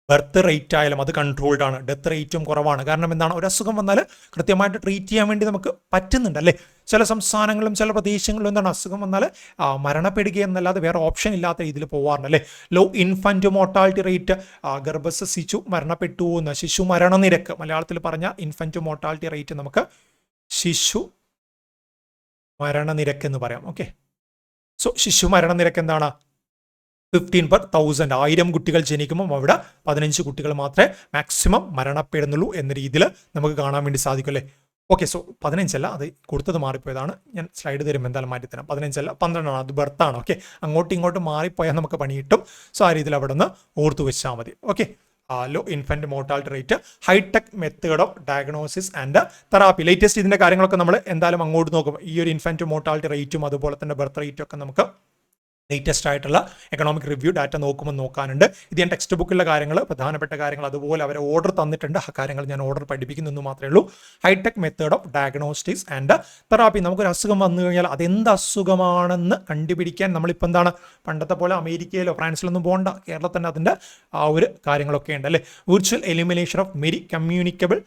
ബർത്ത് റേറ്റ് ആയാലും അത് കൺട്രോൾഡ് ആണ്. ഡെത്ത് റേറ്റും കുറവാണ്. കാരണം എന്താണ്, ഒരു അസുഖം വന്നാൽ കൃത്യമായിട്ട് ട്രീറ്റ് ചെയ്യാൻ വേണ്ടി നമുക്ക് പറ്റുന്നുണ്ട് അല്ലേ. ചില സംസ്ഥാനങ്ങളിലും ചില പ്രദേശങ്ങളിലും എന്താണ്, അസുഖം വന്നാൽ മരണപ്പെടുക എന്നല്ലാതെ വേറെ ഓപ്ഷൻ ഇല്ലാത്ത രീതിയിൽ പോകാറുണ്ട് അല്ലേ. ലോ ഇൻഫൻറ്റ് മോർട്ടാലിറ്റി റേറ്റ്, ഗർഭസ്ഥ ശിശു മരണപ്പെട്ടു എന്ന്, ശിശു മരണനിരക്ക് മലയാളത്തിൽ പറഞ്ഞ ഇൻഫൻറ്റ് മോർട്ടാലിറ്റി റേറ്റ് നമുക്ക് ശിശു മരണനിരക്ക് എന്ന് പറയാം. ഓക്കെ, സോ ശിശു മരണനിരക്ക് എന്താണ്? 15/1000. 1000 കുട്ടികൾ ജനിക്കുമ്പോൾ അവിടെ 15 കുട്ടികൾ മാത്രമേ മാക്സിമം മരണപ്പെടുന്നുള്ളൂ എന്ന രീതിയിൽ നമുക്ക് കാണാൻ വേണ്ടി സാധിക്കും അല്ലേ. ഓക്കെ, സോ 15 അല്ല, അത് കൊടുത്തത് മാറിപ്പോയതാണ്. ഞാൻ സ്ലൈഡ് തരുമ്പോൾ എന്തായാലും മാറ്റി തരാം. 15 അല്ല 12 അത് ബർത്താണ്. ഓക്കെ, അങ്ങോട്ടും ഇങ്ങോട്ടും മാറിപ്പോയാൽ നമുക്ക് പണി കിട്ടും. സോ ആ രീതിയിൽ അവിടെ നിന്ന് ഓർത്തു വെച്ചാൽ മതി. Okay, low infant mortality rate, high tech method of diagnosis and therapy. Latest ഇതിൻ്റെ കാര്യങ്ങളൊക്കെ നമ്മൾ എന്തായാലും അങ്ങോട്ട് നോക്കും. ഈ ഒരു ഇൻഫൻറ്റ് മോർട്ടാലിറ്റി റേറ്റും അതുപോലെ തന്നെ ബർത്ത് റേറ്റും ഒക്കെ നമുക്ക് ലേറ്റസ്റ്റ് ആയിട്ടുള്ള എക്കണോമിക് റിവ്യൂ ഡാറ്റ നോക്കുമ്പോൾ നോക്കാനുണ്ട്. ഇത് ഞാൻ ടെക്സ്റ്റ് ബുക്കിലെ കാര്യങ്ങൾ, പ്രധാനപ്പെട്ട കാര്യങ്ങൾ, അതുപോലെ അവർ ഓർഡർ തന്നിട്ടുണ്ട്. ആ കാര്യങ്ങൾ ഞാൻ ഓർഡർ പഠിപ്പിക്കുന്നു മാത്രമേ ഉള്ളൂ. High tech method of diagnostics and therapy. നമുക്കൊരു അസുഖം വന്നു കഴിഞ്ഞാൽ അതെന്ത് അസുഖമാണെന്ന് കണ്ടുപിടിക്കാൻ നമ്മളിപ്പോൾ എന്താണ്, പണ്ടത്തെ പോലെ അമേരിക്കയിലോ ഫ്രാൻസിലൊന്നും പോകണ്ട, കേരളത്തിൽ തന്നെ അതിൻ്റെ ആ ഒരു കാര്യങ്ങളൊക്കെ ഉണ്ട് അല്ലേ. Virtual elimination of many communicable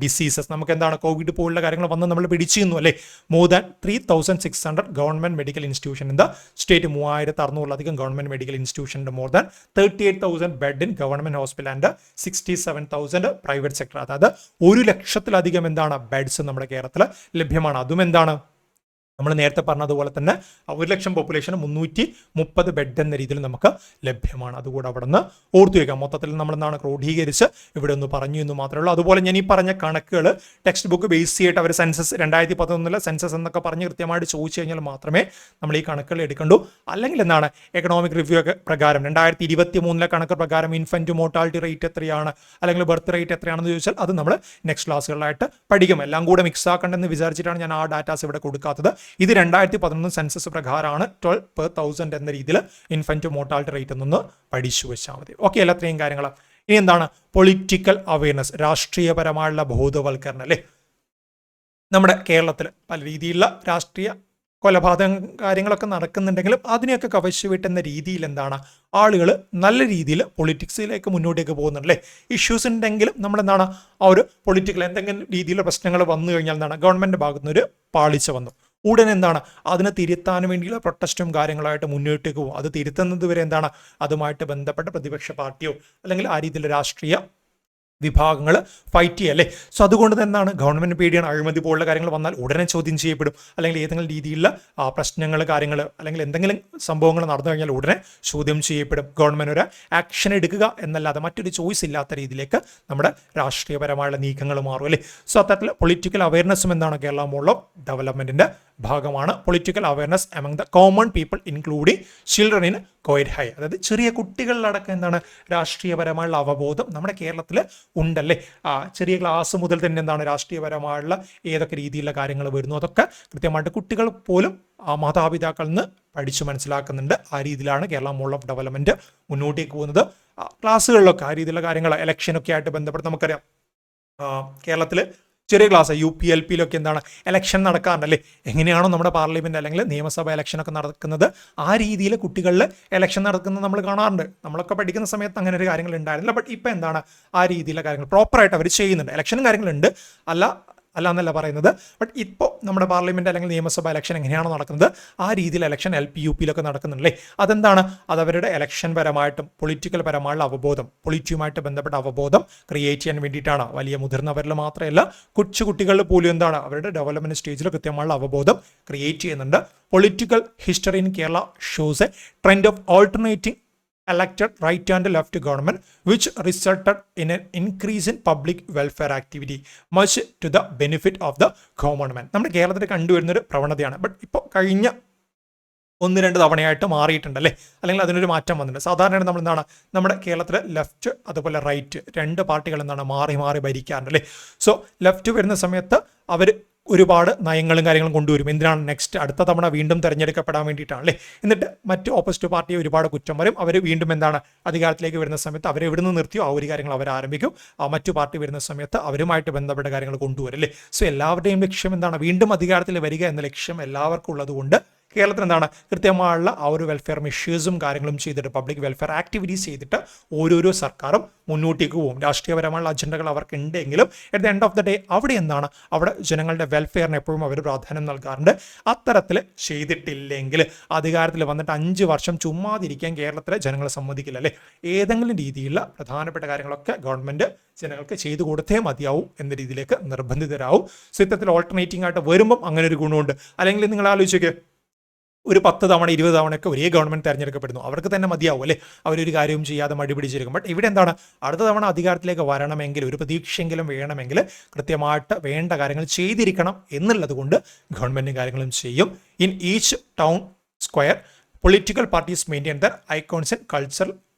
diseases. നമുക്ക് എന്താണ്, കോവിഡ് പോലുള്ള കാര്യങ്ങൾ വന്ന് നമ്മൾ പിടിച്ചിരുന്നു അല്ലേ. More than 3600 government medical institution in the state. 3600 government medical ഇൻസ്റ്റിറ്റ്യൂഷൻ്റെ more than 38,000 bed in government hospital and 67,000 private sector. അതായത് 1,00,000-ലധികം എന്താണ് ബെഡ്സ് നമ്മുടെ കേരളത്തിൽ ലഭ്യമാണ്. അതും എന്താണ്, നമ്മൾ നേരത്തെ പറഞ്ഞതുപോലെ തന്നെ 1,00,000 പോപ്പുലേഷൻ 330 ബെഡ് എന്ന രീതിയിൽ നമുക്ക് ലഭ്യമാണ്. അതുകൂടെ അവിടെ നിന്ന് ഓർത്തു വയ്ക്കാം. മൊത്തത്തിൽ നമ്മൾ എന്താണ് ക്രോഡീകരിച്ച് ഇവിടെ ഒന്ന് പറഞ്ഞു എന്ന് മാത്രമേ ഉള്ളൂ. അതുപോലെ ഞാൻ ഈ പറഞ്ഞ കണക്കുകൾ ടെക്സ്റ്റ് ബുക്ക് ബേസ് ചെയ്തിട്ട് അവർ സെൻസസ് 2011 സെൻസസ് എന്നൊക്കെ പറഞ്ഞ് കൃത്യമായിട്ട് ചോദിച്ചു കഴിഞ്ഞാൽ മാത്രമേ നമ്മൾ ഈ കണക്കുകൾ എടുക്കണ്ടൂ. അല്ലെങ്കിൽ എന്താണ്, എക്കണോമിക് റിവ്യൂ ഒക്കെ പ്രകാരം 2023 കണക്ക് പ്രകാരം ഇൻഫൻറ്റ് മോർട്ടാലിറ്റി റേറ്റ് എത്രയാണ്, അല്ലെങ്കിൽ ബർത്ത് റേറ്റ് എത്രയാണെന്ന് ചോദിച്ചാൽ അത് നമ്മൾ നെക്സ്റ്റ് ക്ലാസ്സുകളിലായിട്ട് പഠിക്കും. എല്ലാം കൂടെ മിക്സ് ആക്കണ്ടെന്ന് വിചാരിച്ചിട്ടാണ് ഞാൻ ആ ഡാറ്റാസ് ഇവിടെ കൊടുക്കാത്തത്. ഇത് 2011 സെൻസസ് പ്രകാരമാണ്. 12/1000 എന്ന രീതിയിൽ ഇൻഫൻറ്റ് മോർട്ടാലിറ്റി റേറ്റ് എന്നൊന്ന് പഠിച്ചു വെച്ചാൽ മതി. ഓക്കെ, അല്ല അത്രയും കാര്യങ്ങൾ. ഇനി എന്താണ്, പൊളിറ്റിക്കൽ അവയർനെസ്, രാഷ്ട്രീയപരമായുള്ള ബോധവൽക്കരണം അല്ലേ. നമ്മുടെ കേരളത്തിൽ പല രീതിയിലുള്ള രാഷ്ട്രീയ കൊലപാതകം കാര്യങ്ങളൊക്കെ നടക്കുന്നുണ്ടെങ്കിലും അതിനെയൊക്കെ കവച്ചുവിട്ടുന്ന രീതിയിൽ എന്താണ്, ആളുകൾ നല്ല രീതിയിൽ പൊളിറ്റിക്സിലേക്ക് മുന്നോട്ടേക്ക് പോകുന്നുണ്ടല്ലേ. ഇഷ്യൂസ് ഉണ്ടെങ്കിലും നമ്മളെന്താണ്, ആ ഒരു പൊളിറ്റിക്കൽ എന്തെങ്കിലും രീതിയിലുള്ള പ്രശ്നങ്ങൾ വന്നു കഴിഞ്ഞാൽ എന്താണ്, ഗവൺമെൻറ് ഭാഗത്തുനിന്ന് ഒരു പാളിച്ച വന്നു ഉടനെ എന്താണ്, അതിനെ തിരുത്താൻ വേണ്ടിയുള്ള പ്രൊട്ടസ്റ്റും കാര്യങ്ങളായിട്ട് മുന്നോട്ടേക്ക് പോകും. അത് തിരുത്തുന്നത് വരെ എന്താണ്, അതുമായിട്ട് ബന്ധപ്പെട്ട പ്രതിപക്ഷ പാർട്ടിയോ അല്ലെങ്കിൽ ആ രീതിയിലുള്ള രാഷ്ട്രീയ വിഭാഗങ്ങൾ ഫൈറ്റ് ചെയ്യുക അല്ലേ. സോ അതുകൊണ്ട് തന്നെയാണ് ഗവൺമെൻറ് പേടിയാണ് അഴിമതി പോലുള്ള കാര്യങ്ങൾ വന്നാൽ ഉടനെ ചോദ്യം ചെയ്യപ്പെടും, അല്ലെങ്കിൽ ഏതെങ്കിലും രീതിയിലുള്ള പ്രശ്നങ്ങൾ കാര്യങ്ങൾ അല്ലെങ്കിൽ എന്തെങ്കിലും സംഭവങ്ങൾ നടന്നു കഴിഞ്ഞാൽ ഉടനെ ചോദ്യം ചെയ്യപ്പെടും. ഗവൺമെൻറ് ഒരു ആക്ഷൻ എടുക്കുക എന്നല്ലാതെ മറ്റൊരു ചോയ്സ് ഇല്ലാത്ത രീതിയിലേക്ക് നമ്മുടെ രാഷ്ട്രീയപരമായുള്ള നീക്കങ്ങൾ മാറും അല്ലേ. സോ അത്തരത്തിൽ പൊളിറ്റിക്കൽ അവയർനെസ്സും എന്താണ് കേരള മോഡൽ ഓഫ് ഡെവലപ്മെൻറ്റിൻ്റെ ഭാഗമാണ്. Political awareness among the common people including children in quite high, അതായത് ചെറിയ കുട്ടികളിലടക്കം എന്താണ് രാഷ്ട്രീയപരമായുള്ള അവബോധം നമ്മുടെ കേരളത്തിൽ ഉണ്ടല്ലേ. ചെറിയ ക്ലാസ് മുതൽ തന്നെ എന്താണ് രാഷ്ട്രീയപരമായുള്ള ഏതൊക്കെ രീതിയിലുള്ള കാര്യങ്ങൾ വരുന്നു അതൊക്കെ കൃത്യമായിട്ട് കുട്ടികൾ പോലും മാതാപിതാക്കളിൽ നിന്ന് പഠിച്ചു മനസ്സിലാക്കുന്നുണ്ട്. ആ രീതിയിലാണ് കേരള മോഡൽ ഓഫ് ഡെവലപ്മെൻറ്റ് മുന്നോട്ടേക്ക് പോകുന്നത്. ക്ലാസ്സുകളിലൊക്കെ ആ രീതിയിലുള്ള കാര്യങ്ങൾ ഇലക്ഷനൊക്കെ ആയിട്ട് ബന്ധപ്പെട്ട് നമുക്കറിയാം കേരളത്തിൽ ചെറിയ ക്ലാസ് UP LPയിലൊക്കെ എന്താണ് ഇലക്ഷൻ നടക്കാറുണ്ടല്ലേ. എങ്ങനെയാണോ നമ്മുടെ പാർലമെൻറ്റ് അല്ലെങ്കിൽ നിയമസഭ ഇലക്ഷനൊക്കെ നടക്കുന്നത് ആ രീതിയിൽ കുട്ടികളിൽ ഇലക്ഷൻ നടക്കുന്നത് നമ്മൾ കാണാറുണ്ട്. നമ്മളൊക്കെ പഠിക്കുന്ന സമയത്ത് അങ്ങനെ ഒരു കാര്യങ്ങൾ ഉണ്ടായിരുന്നില്ല. ബട്ട് ഇപ്പം എന്താണ് ആ രീതിയിലുള്ള കാര്യങ്ങൾ പ്രോപ്പറായിട്ട് അവർ ചെയ്യുന്നുണ്ട്. ഇലക്ഷനും കാര്യങ്ങളുണ്ട്, അല്ല എന്നല്ല പറയുന്നത്. ബട്ട് ഇപ്പോൾ നമ്മുടെ പാർലമെൻറ്റ് അല്ലെങ്കിൽ നിയമസഭ ഇലക്ഷൻ എങ്ങനെയാണോ നടക്കുന്നത് ആ രീതിയിൽ ഇലക്ഷൻ LP UPയിലൊക്കെ നടക്കുന്നുണ്ടല്ലേ. അതെന്താണ്, അതവരുടെ ഇലക്ഷൻ പരമായിട്ടും പൊളിറ്റിക്കൽ പരമായുള്ള അവബോധം, പൊളിറ്റിയുമായിട്ട് ബന്ധപ്പെട്ട അവബോധം ക്രിയേറ്റ് ചെയ്യാൻ വേണ്ടിയിട്ടാണ്. വലിയ മുതിർന്നവരിൽ മാത്രമല്ല കൊച്ചുകുട്ടികളിൽ പോലും എന്താണ് അവരുടെ ഡെവലപ്മെൻറ്റ് സ്റ്റേജിൽ കൃത്യമായുള്ള അവബോധം ക്രിയേറ്റ് ചെയ്യുന്നുണ്ട്. Political history in Kerala shows A trend of alternating elected right and left government which resulted in an increase in public welfare activity much to the benefit of the common man. നമ്മുടെ കേരളത്തിൽ കണ്ടുവരുന്നൊരു പ്രവണതയാണ്. But ഇപ്പോൾ കഴിഞ്ഞ 1-2 തവണയായിട്ട് മാറിയിട്ടുണ്ടല്ലേ, അല്ലെങ്കിൽ അതിനൊരു മാറ്റം വന്നിട്ടുണ്ട്. സാധാരണ നമ്മൾ എന്താണ് നമ്മുടെ കേരളത്തിൽ ലെഫ്റ്റ് അതുപോലെ റൈറ്റ് 2 പാർട്ടികൾ എന്താണ് മാറി മാറി ഭരിക്കാറുണ്ടല്ലേ. സോ ലെഫ്റ്റ് വരുന്ന സമയത്ത് അവർ ഒരുപാട് നയങ്ങളും കാര്യങ്ങളും കൊണ്ടുവരും. എന്തിനാണ് നെക്സ്റ്റ് അടുത്ത തവണ വീണ്ടും തിരഞ്ഞെടുക്കപ്പെടാൻ വേണ്ടിയിട്ടാണ് അല്ലേ. എന്നിട്ട് മറ്റ് ഓപ്പോസിറ്റ് പാർട്ടിയെ ഒരുപാട് കുറ്റം വരും. അവർ വീണ്ടും എന്താണ് അധികാരത്തിലേക്ക് വരുന്ന സമയത്ത് അവർ എവിടെ നിന്ന് നിർത്തിയോ ആ ഒരു കാര്യങ്ങൾ അവർ ആരംഭിക്കും. മറ്റു പാർട്ടി വരുന്ന സമയത്ത് അവരുമായിട്ട് ബന്ധപ്പെട്ട കാര്യങ്ങൾ കൊണ്ടുവരും അല്ലേ. സോ എല്ലാവരുടെയും ലക്ഷ്യം എന്താണ്, വീണ്ടും അധികാരത്തിൽ വരിക എന്ന ലക്ഷ്യം എല്ലാവർക്കും ഉള്ളതുകൊണ്ട് കേരളത്തിൽ എന്താണ് കൃത്യമായുള്ള ആ ഒരു വെൽഫെയർ മെഷേഴ്സും കാര്യങ്ങളും ചെയ്തിട്ട് പബ്ലിക് വെൽഫെയർ ആക്ടിവിറ്റീസ് ചെയ്തിട്ട് ഓരോരോ സർക്കാരും മുന്നോട്ടേക്ക് പോകും. രാഷ്ട്രീയപരമായുള്ള അജണ്ടകൾ അവർക്ക് ഉണ്ടെങ്കിലും at the end of the day അവിടെ എന്താണ് അവിടെ ജനങ്ങളുടെ വെൽഫെയറിന് എപ്പോഴും അവർ പ്രാധാന്യം നൽകാറുണ്ട്. അത്തരത്തിൽ ചെയ്തിട്ടില്ലെങ്കിൽ അധികാരത്തിൽ വന്നിട്ട് 5 വർഷം ചുമ്മാതിരിക്കാൻ കേരളത്തിലെ ജനങ്ങളെ സമ്മതിക്കില്ല അല്ലേ. ഏതെങ്കിലും രീതിയിലുള്ള പ്രധാനപ്പെട്ട കാര്യങ്ങളൊക്കെ ഗവൺമെൻറ് ജനങ്ങൾക്ക് ചെയ്തു കൊടുത്തേ മതിയാവും എന്ന രീതിയിലേക്ക് നിർബന്ധിതരാവും. സോ ഇത്തരത്തിൽ ഓൾട്ടർനേറ്റിംഗ് ആയിട്ട് വരുമ്പം അങ്ങനെ ഒരു ഗുണമുണ്ട്. അല്ലെങ്കിൽ നിങ്ങൾ ആലോചിച്ചേക്ക് ഒരു 10 തവണ 20 തവണയൊക്കെ ഒരേ ഗവൺമെൻറ് തിരഞ്ഞെടുക്കപ്പെടുന്നു, അവർക്ക് തന്നെ മതിയാവും അല്ലേ, അവരൊരു കാര്യവും ചെയ്യാതെ മടി പിടിച്ചിരിക്കും. ബട്ട് ഇവിടെ എന്താണ് അടുത്ത തവണ അധികാരത്തിലേക്ക് വരണമെങ്കിൽ ഒരു പ്രതീക്ഷയെങ്കിലും വേണമെങ്കിൽ കൃത്യമായിട്ട് വേണ്ട കാര്യങ്ങൾ ചെയ്തിരിക്കണം എന്നുള്ളത് കൊണ്ട് ഗവൺമെൻറ് കാര്യങ്ങളും ചെയ്യും. In each town square political parties maintain there icons and cultural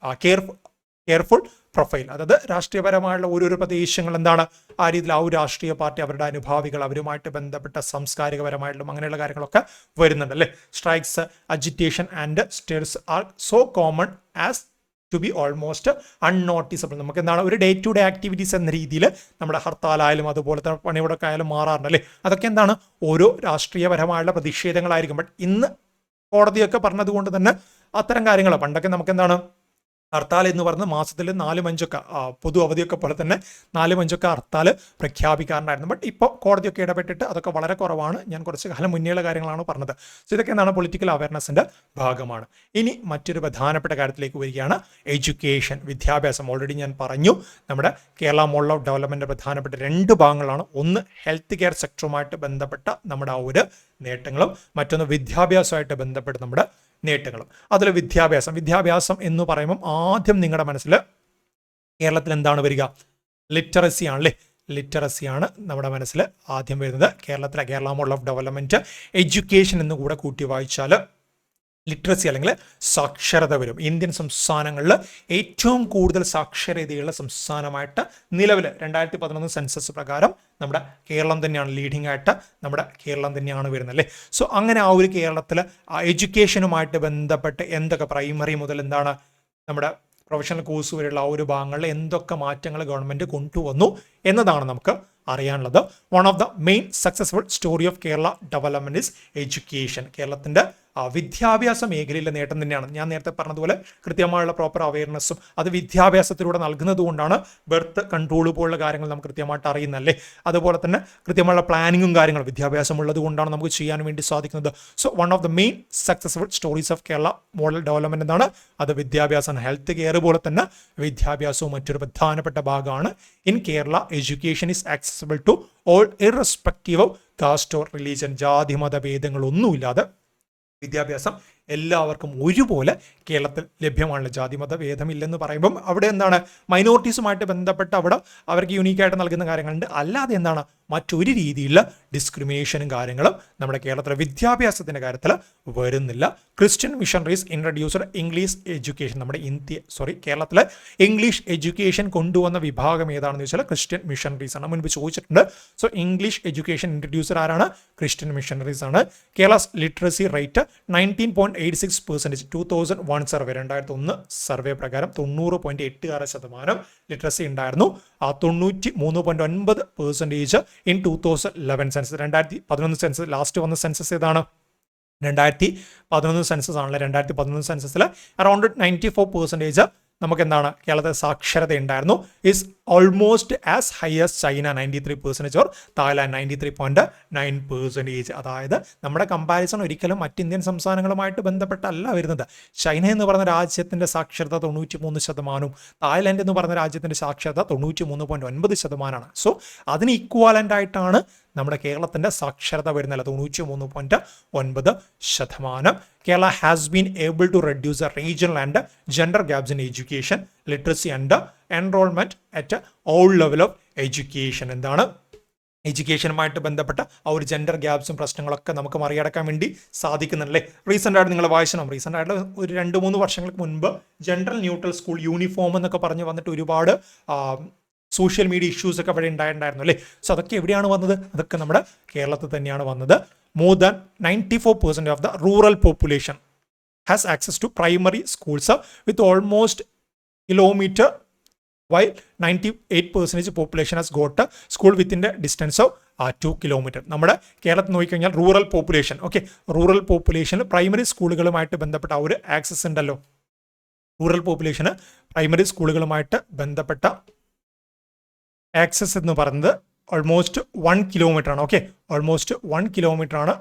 careful profile. അതായത് രാഷ്ട്രീയപരമായുള്ള ഓരോരോ പ്രദേശങ്ങൾ എന്താണ് ആ രീതിയിൽ ആ ഒരു രാഷ്ട്രീയ പാർട്ടി അവരുടെ അനുഭാവികൾ അവരുമായിട്ട് ബന്ധപ്പെട്ട സാംസ്കാരികപരമായിട്ടുള്ള അങ്ങനെയുള്ള കാര്യങ്ങളൊക്കെ വരുന്നുണ്ട് അല്ലേ. Strikes, agitation and stirs are so common as to be almost unnoticeable. നമുക്ക് എന്താണ് ഒരു ഡേ ടു ഡേ ആക്ടിവിറ്റീസ് എന്ന രീതിയിൽ നമ്മുടെ ഹർത്താലായാലും അതുപോലത്തെ പണിമുടക്ക് ആയാലും മാറാറുണ്ട് അല്ലേ. അതൊക്കെ എന്താണ് ഓരോ രാഷ്ട്രീയപരമായുള്ള പ്രതിഷേധങ്ങളായിരിക്കും. ബട്ട് ഇന്ന് കോടതിയൊക്കെ പറഞ്ഞതുകൊണ്ട് തന്നെ അത്തരം കാര്യങ്ങൾ പണ്ടൊക്കെ നമുക്ക് എന്താണ് ഹർത്താൽ എന്ന് പറഞ്ഞ് മാസത്തിൽ 4-5 പൊതു അവധിയൊക്കെ പോലെ തന്നെ 4-5 ഹർത്താൽ പ്രഖ്യാപിക്കാറുണ്ടായിരുന്നു. ബട്ട് ഇപ്പോൾ കോടതിയൊക്കെ ഇടപെട്ടിട്ട് അതൊക്കെ വളരെ കുറവാണ്. ഞാൻ കുറച്ച് കാലം മുന്നേയുള്ള കാര്യങ്ങളാണ് പറഞ്ഞത്. സോ ഇതൊക്കെ എന്താണ് പൊളിറ്റിക്കൽ അവയർനെസ്സിൻ്റെ ഭാഗമാണ്. ഇനി മറ്റൊരു പ്രധാനപ്പെട്ട കാര്യത്തിലേക്ക് വരികയാണ്, എഡ്യൂക്കേഷൻ, വിദ്യാഭ്യാസം. ഓൾറെഡി ഞാൻ പറഞ്ഞു നമ്മുടെ കേരള മോഡൽ ഓഫ് ഡെവലപ്മെൻറ്റ് പ്രധാനപ്പെട്ട 2 ഭാഗങ്ങളാണ്. ഒന്ന് ഹെൽത്ത് കെയർ സെക്ടറുമായിട്ട് ബന്ധപ്പെട്ട നമ്മുടെ ആ ഒരു നേട്ടങ്ങളും മറ്റൊന്ന് വിദ്യാഭ്യാസമായിട്ട് ബന്ധപ്പെട്ട് നമ്മുടെ നേട്ടങ്ങളും. അതിൽ വിദ്യാഭ്യാസം എന്ന് പറയുമ്പം ആദ്യം നിങ്ങളുടെ മനസ്സിൽ കേരളത്തിൽ എന്താണ് വരിക, ലിറ്ററസി ആണല്ലേ. ലിറ്ററസിയാണ് നമ്മുടെ മനസ്സിൽ ആദ്യം വരുന്നത്. Kerala model of development education എന്ന് കൂടെ കൂട്ടി വായിച്ചാൽ ലിറ്ററസി അല്ലെങ്കിൽ സാക്ഷരത വരും. ഇന്ത്യൻ സംസ്ഥാനങ്ങളിൽ ഏറ്റവും കൂടുതൽ സാക്ഷരതയുള്ള സംസ്ഥാനമായിട്ട് നിലവിൽ 2011 സെൻസസ് പ്രകാരം നമ്മുടെ കേരളം തന്നെയാണ് ലീഡിംഗ് ആയിട്ട് നമ്മുടെ കേരളം തന്നെയാണ് വരുന്നത് അല്ലേ. സോ അങ്ങനെ ആ ഒരു കേരളത്തിൽ എഡ്യൂക്കേഷനുമായിട്ട് ബന്ധപ്പെട്ട് എന്തൊക്കെ പ്രൈമറി മുതൽ എന്താണ് നമ്മുടെ പ്രൊഫഷണൽ കോഴ്സ് വരെയുള്ള ആ ഒരു ഭാഗങ്ങളിൽ എന്തൊക്കെ മാറ്റങ്ങൾ ഗവൺമെൻറ് കൊണ്ടുവന്നു എന്നതാണ് നമുക്ക് അറിയാനുള്ളത്. One of the main successful story of Kerala development is education. കേരളത്തിൻ്റെ വിദ്യാഭ്യാസ മേഖലയിലെ നേട്ടം തന്നെയാണ്. ഞാൻ നേരത്തെ പറഞ്ഞതുപോലെ കൃത്യമായുള്ള പ്രോപ്പർ അവയർനെസ്സും അത് വിദ്യാഭ്യാസത്തിലൂടെ നൽകുന്നത് കൊണ്ടാണ് ബർത്ത് കൺട്രോൾ പോലുള്ള കാര്യങ്ങൾ നമുക്ക് കൃത്യമായിട്ട് അറിയുന്നല്ലേ. അതുപോലെ തന്നെ കൃത്യമായുള്ള പ്ലാനിങ്ങും കാര്യങ്ങളും വിദ്യാഭ്യാസം ഉള്ളത് കൊണ്ടാണ് നമുക്ക് ചെയ്യാൻ വേണ്ടി സാധിക്കുന്നത്. So one of the main successful stories of Kerala model development എന്താണ്? അത് വിദ്യാഭ്യാസമാണ്. ഹെൽത്ത് കെയർ പോലെ തന്നെ വിദ്യാഭ്യാസവും മറ്റൊരു പ്രധാനപ്പെട്ട ഭാഗമാണ്. In Kerala education is accessible to all irrespective of caste or religion. ജാതി മത ഭേദങ്ങളൊന്നുമില്ലാതെ വിദ്യാഭ്യാസം എല്ലാവർക്കും ഒരുപോലെ കേരളത്തിൽ ലഭ്യമാണ്. ജാതിമത ഭേദമില്ലെന്ന് പറയുമ്പം അവിടെ എന്താണ് മൈനോറിറ്റീസുമായിട്ട് ബന്ധപ്പെട്ട് അവിടെ അവർക്ക് യൂണീക്കായിട്ട് നൽകുന്ന കാര്യങ്ങളുണ്ട്. അല്ലാതെ എന്താണ് മറ്റൊരു രീതിയിലുള്ള ഡിസ്ക്രിമിനേഷനും കാര്യങ്ങളും നമ്മുടെ കേരളത്തിലെ വിദ്യാഭ്യാസത്തിൻ്റെ കാര്യത്തിൽ വരുന്നില്ല. Christian missionaries introduced English education. നമ്മുടെ കേരളത്തിലെ ഇംഗ്ലീഷ് എഡ്യൂക്കേഷൻ കൊണ്ടുവന്ന വിഭാഗം ഏതാണെന്ന് ചോദിച്ചാൽ ക്രിസ്ത്യൻ മിഷണറീസ് ആണ്. മുൻപ് ചോദിച്ചിട്ടുണ്ട്. സോ ഇംഗ്ലീഷ് എഡ്യൂക്കേഷൻ ഇൻട്രൊഡ്യൂസർ ആരാണ്? ക്രിസ്ത്യൻ മിഷണറീസ് ആണ്. Kerala's literacy rate 19.86%. 2001 survey 2001 survey പ്രകാരം 90.86% ലിറ്ററസി ഉണ്ടായിരുന്നു. 93.9% ഇൻ 2011 സെൻസസ്. 2011 സെൻസസ് ലാസ്റ്റ് വന്ന സെൻസസ് ഏതാണ്? 2011 സെൻസസ് ആണല്ലോ. 2011 സെൻസസിൽ അറൗണ്ട് 94% നമുക്ക് എന്താണ് കേരളത്തിൽ സാക്ഷരത ഉണ്ടായിരുന്നു. Is almost as high as China 93% or Thailand 93.9%. അതായത് നമ്മുടെ കമ്പാരിസൺ ഒരിക്കലും മറ്റ് ഇന്ത്യൻ സംസ്ഥാനങ്ങളുമായിട്ട് ബന്ധപ്പെട്ടല്ല വരുന്നത്. ചൈന എന്ന് പറഞ്ഞ രാജ്യത്തിൻ്റെ സാക്ഷരത 93%, തായ്ലാൻഡ് എന്ന് പറഞ്ഞ രാജ്യത്തിൻ്റെ സാക്ഷരത 93.9%. സോ അതിന് ഇക്വാലൻ്റ് ആയിട്ടാണ് നമ്മുടെ കേരളത്തിൻ്റെ സാക്ഷരത വരുന്നില്ല, 93.9%. Kerala has been able to reduce the regional and gender gaps in education, literacy and enrolment at all level of education. എന്താണ് എഡ്യൂക്കേഷനുമായിട്ട് ബന്ധപ്പെട്ട ആ ഒരു ജെൻഡർ ഗ്യാപ്സും പ്രശ്നങ്ങളൊക്കെ നമുക്ക് മറികടക്കാൻ വേണ്ടി സാധിക്കുന്നുണ്ടല്ലേ. റീസെൻ്റ് ആയിട്ട് നിങ്ങൾ വായിക്കണം. റീസെൻ്റ് ആയിട്ട് ഒരു 2-3 വർഷങ്ങൾക്ക് മുൻപ് ജെൻഡർ ന്യൂട്രൽ സ്കൂൾ യൂണിഫോം എന്നൊക്കെ പറഞ്ഞ് വന്നിട്ട് ഒരുപാട് സോഷ്യൽ മീഡിയ ഇഷ്യൂസ് ഒക്കെ അവിടെ ഉണ്ടായിരുന്നു അല്ലേ. സോ അതൊക്കെ എവിടെയാണ് വന്നത്? അതൊക്കെ നമ്മുടെ കേരളത്തിൽ തന്നെയാണ് വന്നത്. More than 94% of the rural population has access to primary schools with almost kilometre, while 98% population has got a school within the distance of 2 kilometers. നമ്മുടെ കേരളത്തിൽ നോക്കിക്കഴിഞ്ഞാൽ റൂറൽ പോപ്പുലേഷൻ, ഓക്കെ, റൂറൽ പോപ്പുലേഷന് പ്രൈമറി സ്കൂളുകളുമായിട്ട് ബന്ധപ്പെട്ട ഒരു ആക്സസ് ഉണ്ടല്ലോ. Rural പോപ്പുലേഷന് primary സ്കൂളുകളുമായിട്ട് ബന്ധപ്പെട്ട ആക്സസ് എന്ന് പറയുന്നത് ഓൾമോസ്റ്റ് 1 കിലോമീറ്റർ ആണ്. ഓക്കെ, ഓൾമോസ്റ്റ് 1 കിലോമീറ്റർ ആണ്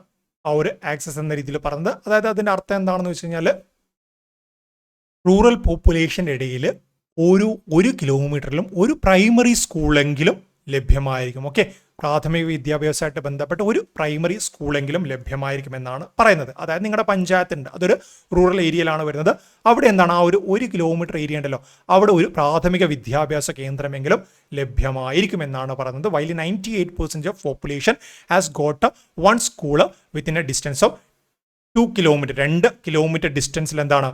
ആ ഒരു ആക്സസ് എന്ന രീതിയിൽ പറഞ്ഞത്. അതായത് അതിൻ്റെ അർത്ഥം എന്താണെന്ന് വെച്ച് കഴിഞ്ഞാൽ റൂറൽ പോപ്പുലേഷൻ്റെ ഇടയിൽ ഒരു കിലോമീറ്ററിലും ഒരു പ്രൈമറി സ്കൂളെങ്കിലും ലഭ്യമായിരിക്കും. ഓക്കെ, പ്രാഥമിക വിദ്യാഭ്യാസമായിട്ട് ബന്ധപ്പെട്ട് ഒരു പ്രൈമറി സ്കൂളെങ്കിലും ലഭ്യമായിരിക്കുമെന്നാണ് പറയുന്നത്. അതായത് നിങ്ങളുടെ പഞ്ചായത്തുണ്ട്, അതൊരു റൂറൽ ഏരിയയിലാണ് വരുന്നത്. അവിടെ എന്താണ് ആ ഒരു കിലോമീറ്റർ ഏരിയ ഉണ്ടല്ലോ, അവിടെ ഒരു പ്രാഥമിക വിദ്യാഭ്യാസ കേന്ദ്രമെങ്കിലും ലഭ്യമായിരിക്കുമെന്നാണ് പറയുന്നത്. While 98% of population has got 1 school within a distance of 2 kilometre. 2 kilometre ഡിസ്റ്റൻസിൽ എന്താണ്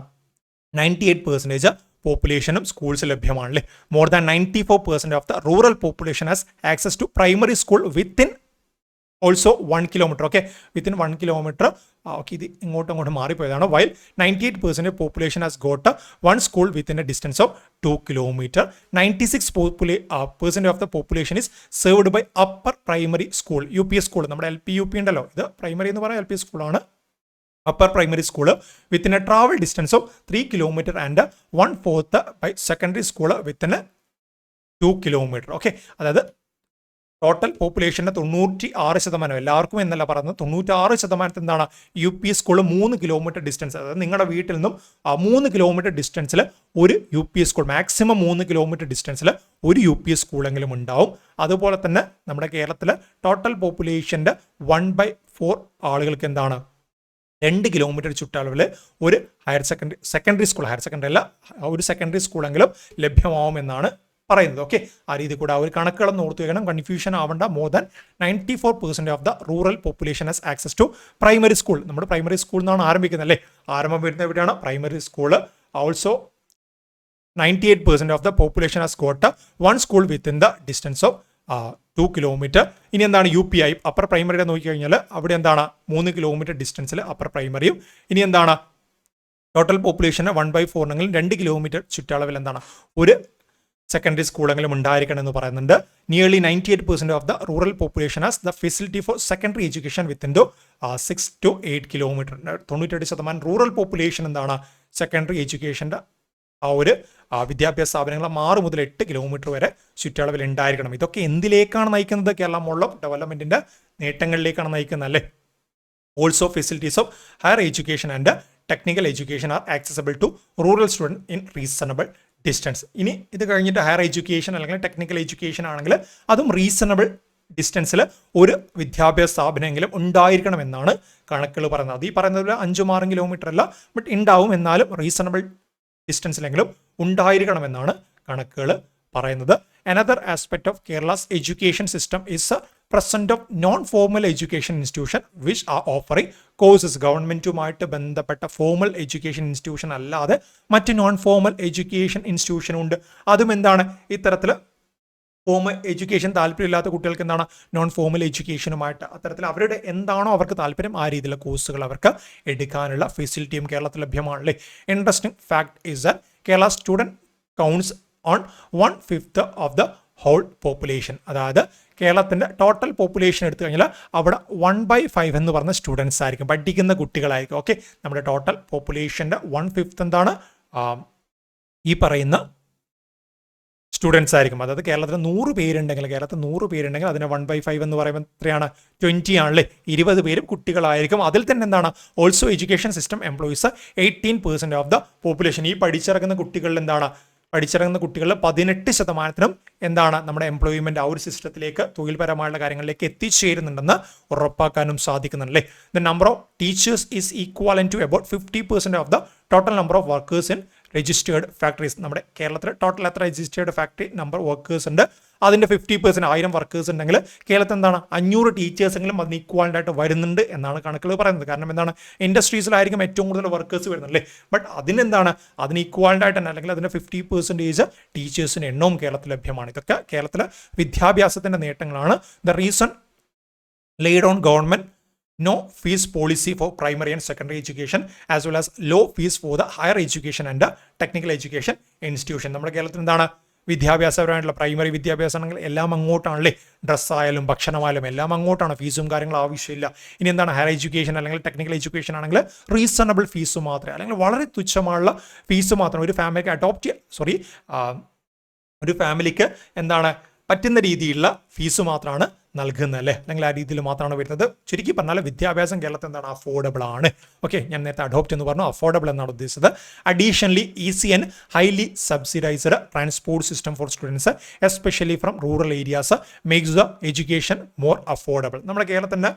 98% പോപ്പുലേഷനും സ്കൂൾസ് ലഭ്യമാണല്ലേ. More than 94% of the rural population has access to primary school within also 1 kilometre. Okay, within 1 kilometre. Okay, ഇത് ഇങ്ങോട്ടും മാറിപ്പോയതാണ്. While 98% population has got 1 school within a distance of 2 kilometre. 96% of the population is served by upper primary school, UP school. നമ്മുടെ LP UP ഉണ്ടല്ലോ, ഇത് primary എന്ന് പറയുന്നത് LP സ്കൂളാണ്. upper primary school within a travel distance of 3 kilometers and 1/4 by secondary school within a 2 kilometers. Okay, അതായത് total പോപ്പുലേഷൻ്റെ 96%, എല്ലാവർക്കും എന്നല്ല പറയുന്നത്, 96% എന്താണ് UP സ്കൂൾ 3 കിലോമീറ്റർ ഡിസ്റ്റൻസ്. അതായത് നിങ്ങളുടെ വീട്ടിൽ നിന്നും 3 കിലോമീറ്റർ ഡിസ്റ്റൻസിൽ ഒരു UP സ്കൂൾ, മാക്സിമം 3 കിലോമീറ്റർ ഡിസ്റ്റൻസിൽ ഒരു UP സ്കൂളെങ്കിലും ഉണ്ടാവും. അതുപോലെ തന്നെ നമ്മുടെ കേരളത്തിൽ ടോട്ടൽ പോപ്പുലേഷൻ്റെ 1/4 ആളുകൾക്ക് എന്താണ് 2 കിലോമീറ്റർ ചുറ്റളവിൽ ഒരു സെക്കൻഡറി സ്കൂൾ, ഹയർ സെക്കൻഡറി അല്ല, ഒരു സെക്കൻഡറി സ്കൂളെങ്കിലും ലഭ്യമാവുമെന്നാണ് പറയുന്നത്. ഓക്കെ, ആ രീതി കൂടെ ആ ഒരു കണക്കുകളൊന്നും ഓർത്ത് വെക്കണം, കൺഫ്യൂഷൻ ആവേണ്ട. More than 94% of the rural population has access to primary school. നമ്മുടെ പ്രൈമറി സ്കൂൾ എന്നാണ് ആരംഭിക്കുന്നത് അല്ലേ, ആരംഭം വരുന്നത് എവിടെയാണ്? Primary school. Also 98% of the population has got 1 school within the distance of 2 kilometre. ഇനി എന്താണ് UP ആയി അപ്പർ പ്രൈമറിയുടെ നോക്കിക്കഴിഞ്ഞാൽ അവിടെ എന്താണ് 3 കിലോമീറ്റർ ഡിസ്റ്റൻസിൽ അപ്പർ പ്രൈമറിയും. ഇനി എന്താണ് ടോട്ടൽ പോപ്പുലേഷന് 1/4 ആണെങ്കിലും 2 കിലോമീറ്റർ ചുറ്റളവിൽ എന്താണ് ഒരു സെക്കൻഡറി സ്കൂളെങ്കിലും ഉണ്ടായിരിക്കണം എന്ന് പറയുന്നുണ്ട്. Nearly 98% of the rural population has the facility four secondary education within 6 to 8 kilometre. 98% rural population എന്താണ് സെക്കൻഡറി എഡ്യൂക്കേഷൻ്റെ ആ ഒരു വിദ്യാഭ്യാസ സ്ഥാപനങ്ങൾ 6 മുതൽ 8 കിലോമീറ്റർ വരെ ചുറ്റളവിൽ ഉണ്ടായിരിക്കണം. ഇതൊക്കെ എന്തിലേക്കാണ് നയിക്കുന്നത്? കേരള മോഡൽ ഓഫ് ഡെവലപ്മെന്റിന്റെ നേട്ടങ്ങളിലേക്കാണ് നയിക്കുന്നത് അല്ലേ. Also facilities of higher education and technical education are accessible to rural student in reasonable distance. ഇനി ഇത് കഴിഞ്ഞിട്ട് ഹയർ എഡ്യൂക്കേഷൻ അല്ലെങ്കിൽ ടെക്നിക്കൽ എഡ്യൂക്കേഷൻ ആണെങ്കിൽ അതും റീസണബിൾ ഡിസ്റ്റൻസിൽ ഒരു വിദ്യാഭ്യാസ സ്ഥാപനമെങ്കിലും ഉണ്ടായിരിക്കണമെന്നാണ് കണക്കുകൾ പറയുന്നത്. അത് ഈ പറയുന്നതിൽ 5-6 കിലോമീറ്റർ അല്ല, ബട്ട് ഉണ്ടാവും, എന്നാലും റീസണബിൾ ഡിസ്റ്റൻസിലെങ്കിലും ഉണ്ടായിരിക്കണമെന്നാണ് കണക്കുകൾ പറയുന്നത്. Another aspect of Kerala's education system is present of non formal education institution which are offering courses. ഗവൺമെന്റുമായിട്ട് ബന്ധപ്പെട്ട ഫോർമൽ എഡ്യൂക്കേഷൻ ഇൻസ്റ്റിറ്റ്യൂഷൻ അല്ലാതെ മറ്റ് നോൺ ഫോർമൽ എഡ്യൂക്കേഷൻ ഇൻസ്റ്റിറ്റ്യൂഷൻ ഉണ്ട്. അതും എന്താണ് ഇത്തരത്തിൽ ഫോർമൽ എഡ്യൂക്കേഷൻ താല്പര്യമില്ലാത്ത കുട്ടികൾക്ക് എന്താണ് നോൺ ഫോർമൽ എഡ്യൂക്കേഷനുമായിട്ട് അത്തരത്തിൽ അവരുടെ എന്താണോ അവർക്ക് താല്പര്യം ആ രീതിയിലുള്ള കോഴ്സുകൾ അവർക്ക് എടുക്കാനുള്ള ഫെസിലിറ്റിയും കേരളത്തിൽ ലഭ്യമാണല്ലേ. Interesting fact is that Kerala student counts on 1/5 of the whole population. അതായത് കേരളത്തിൻ്റെ ടോട്ടൽ പോപ്പുലേഷൻ എടുത്തു കഴിഞ്ഞാൽ അവിടെ 1/5 എന്ന് പറഞ്ഞ സ്റ്റുഡൻസ് ആയിരിക്കും, പഠിക്കുന്ന കുട്ടികളായിരിക്കും. ഓക്കെ, നമ്മുടെ ടോട്ടൽ പോപ്പുലേഷൻ്റെ 1/5 എന്താണ് ഈ പറയുന്ന സ്റ്റുഡൻസ് ആയിരിക്കും. അതായത് കേരളത്തിൽ 100 പേരുണ്ടെങ്കിൽ അതിനെ 1/5 എന്ന് പറയുമ്പോൾ എത്രയാണ്? 20 ആണല്ലേ. 20 പേരും കുട്ടികളായിരിക്കും. അതിൽ തന്നെ എന്താണ് also education system employees 18% of the population. ഈ പഠിച്ചിറങ്ങുന്ന കുട്ടികളിൽ എന്താണ് 18% എന്താണ് നമ്മുടെ എംപ്ലോയ്മെന്റ് ആ ഒരു സിസ്റ്റത്തിലേക്ക് തൊഴിൽപരമായുള്ള കാര്യങ്ങളിലേക്ക് എത്തിച്ചേരുന്നുണ്ടെന്ന് ഉറപ്പാക്കാനും സാധിക്കുന്നുണ്ടല്ലേ. The number of teachers is equivalent to about 50% of the total number of workers in registered factories. നമ്മുടെ കേരളത്തിൽ ടോട്ടൽ എത്ര രജിസ്റ്റേർഡ് ഫാക്ടറി നമ്പർ വർക്കേഴ്സ് ഉണ്ട്? അതിൻ്റെ 50%, 1000 വർക്കേഴ്സ് ഉണ്ടെങ്കിൽ കേരളത്തിൽ എന്താണ് 500 ടീച്ചേഴ്സെങ്കിലും അതിന് ഈക്വാലൻ്റ് ആയിട്ട് വരുന്നുണ്ട് എന്നാണ് കണക്കുകൾ പറയുന്നത്. കാരണം എന്താണ് ഇൻഡസ്ട്രീസിലായിരിക്കും ഏറ്റവും കൂടുതൽ വർക്കേഴ്സ് വരുന്നത് അല്ലേ. ബട്ട് അതിന് ഈക്വാലൻ്റ് ആയിട്ട് തന്നെ അല്ലെങ്കിൽ അതിൻ്റെ 50% ടീച്ചേഴ്സിന് എണ്ണവും കേരളത്തിൽ ലഭ്യമാണ്. ഇതൊക്കെ കേരളത്തിലെ വിദ്യാഭ്യാസത്തിൻ്റെ നേട്ടങ്ങളാണ്. The reason laid on government no fees policy for primary and secondary education as well as low fees for the higher education and the technical education institution. നമ്മുടെ കേരളത്തിൽ എന്താണ് വിദ്യാഭ്യാസപരമായിട്ടുള്ള പ്രൈമറി വിദ്യാഭ്യാസമാണെങ്കിൽ എല്ലാം അങ്ങോട്ടാണല്ലേ. ഡ്രസ്സായാലും ഭക്ഷണമായാലും എല്ലാം അങ്ങോട്ടാണ്, ഫീസും കാര്യങ്ങളും ആവശ്യമില്ല. ഇനി എന്താണ് ഹയർ എഡ്യൂക്കേഷൻ അല്ലെങ്കിൽ ടെക്നിക്കൽ എഡ്യൂക്കേഷൻ ആണെങ്കിൽ റീസണബിൾ ഫീസ് മാത്രമേ അല്ലെങ്കിൽ വളരെ തുച്ഛമായുള്ള ഫീസ് മാത്രം ഒരു ഫാമിലിക്ക് എന്താണ് പറ്റുന്ന രീതിയിലുള്ള ഫീസ് മാത്രമാണ് നൽകുന്നത് അല്ലേ, അല്ലെങ്കിൽ ആ രീതിയിൽ മാത്രമാണ് വരുന്നത്. ചുരുക്കി പറഞ്ഞാൽ വിദ്യാഭ്യാസം കേരളത്തിൽ എന്താണ് അഫോർഡബിൾ ആണ്. ഓക്കെ, ഞാൻ നേരത്തെ അഡോപ്റ്റ് എന്ന് പറഞ്ഞു, അഫോർഡബിൾ എന്നാണ് ഉദ്ദേശിച്ചത്. Additionally easy and highly subsidised transport system for students especially from rural areas makes the education more affordable. നമ്മുടെ കേരളത്തിൻ്റെ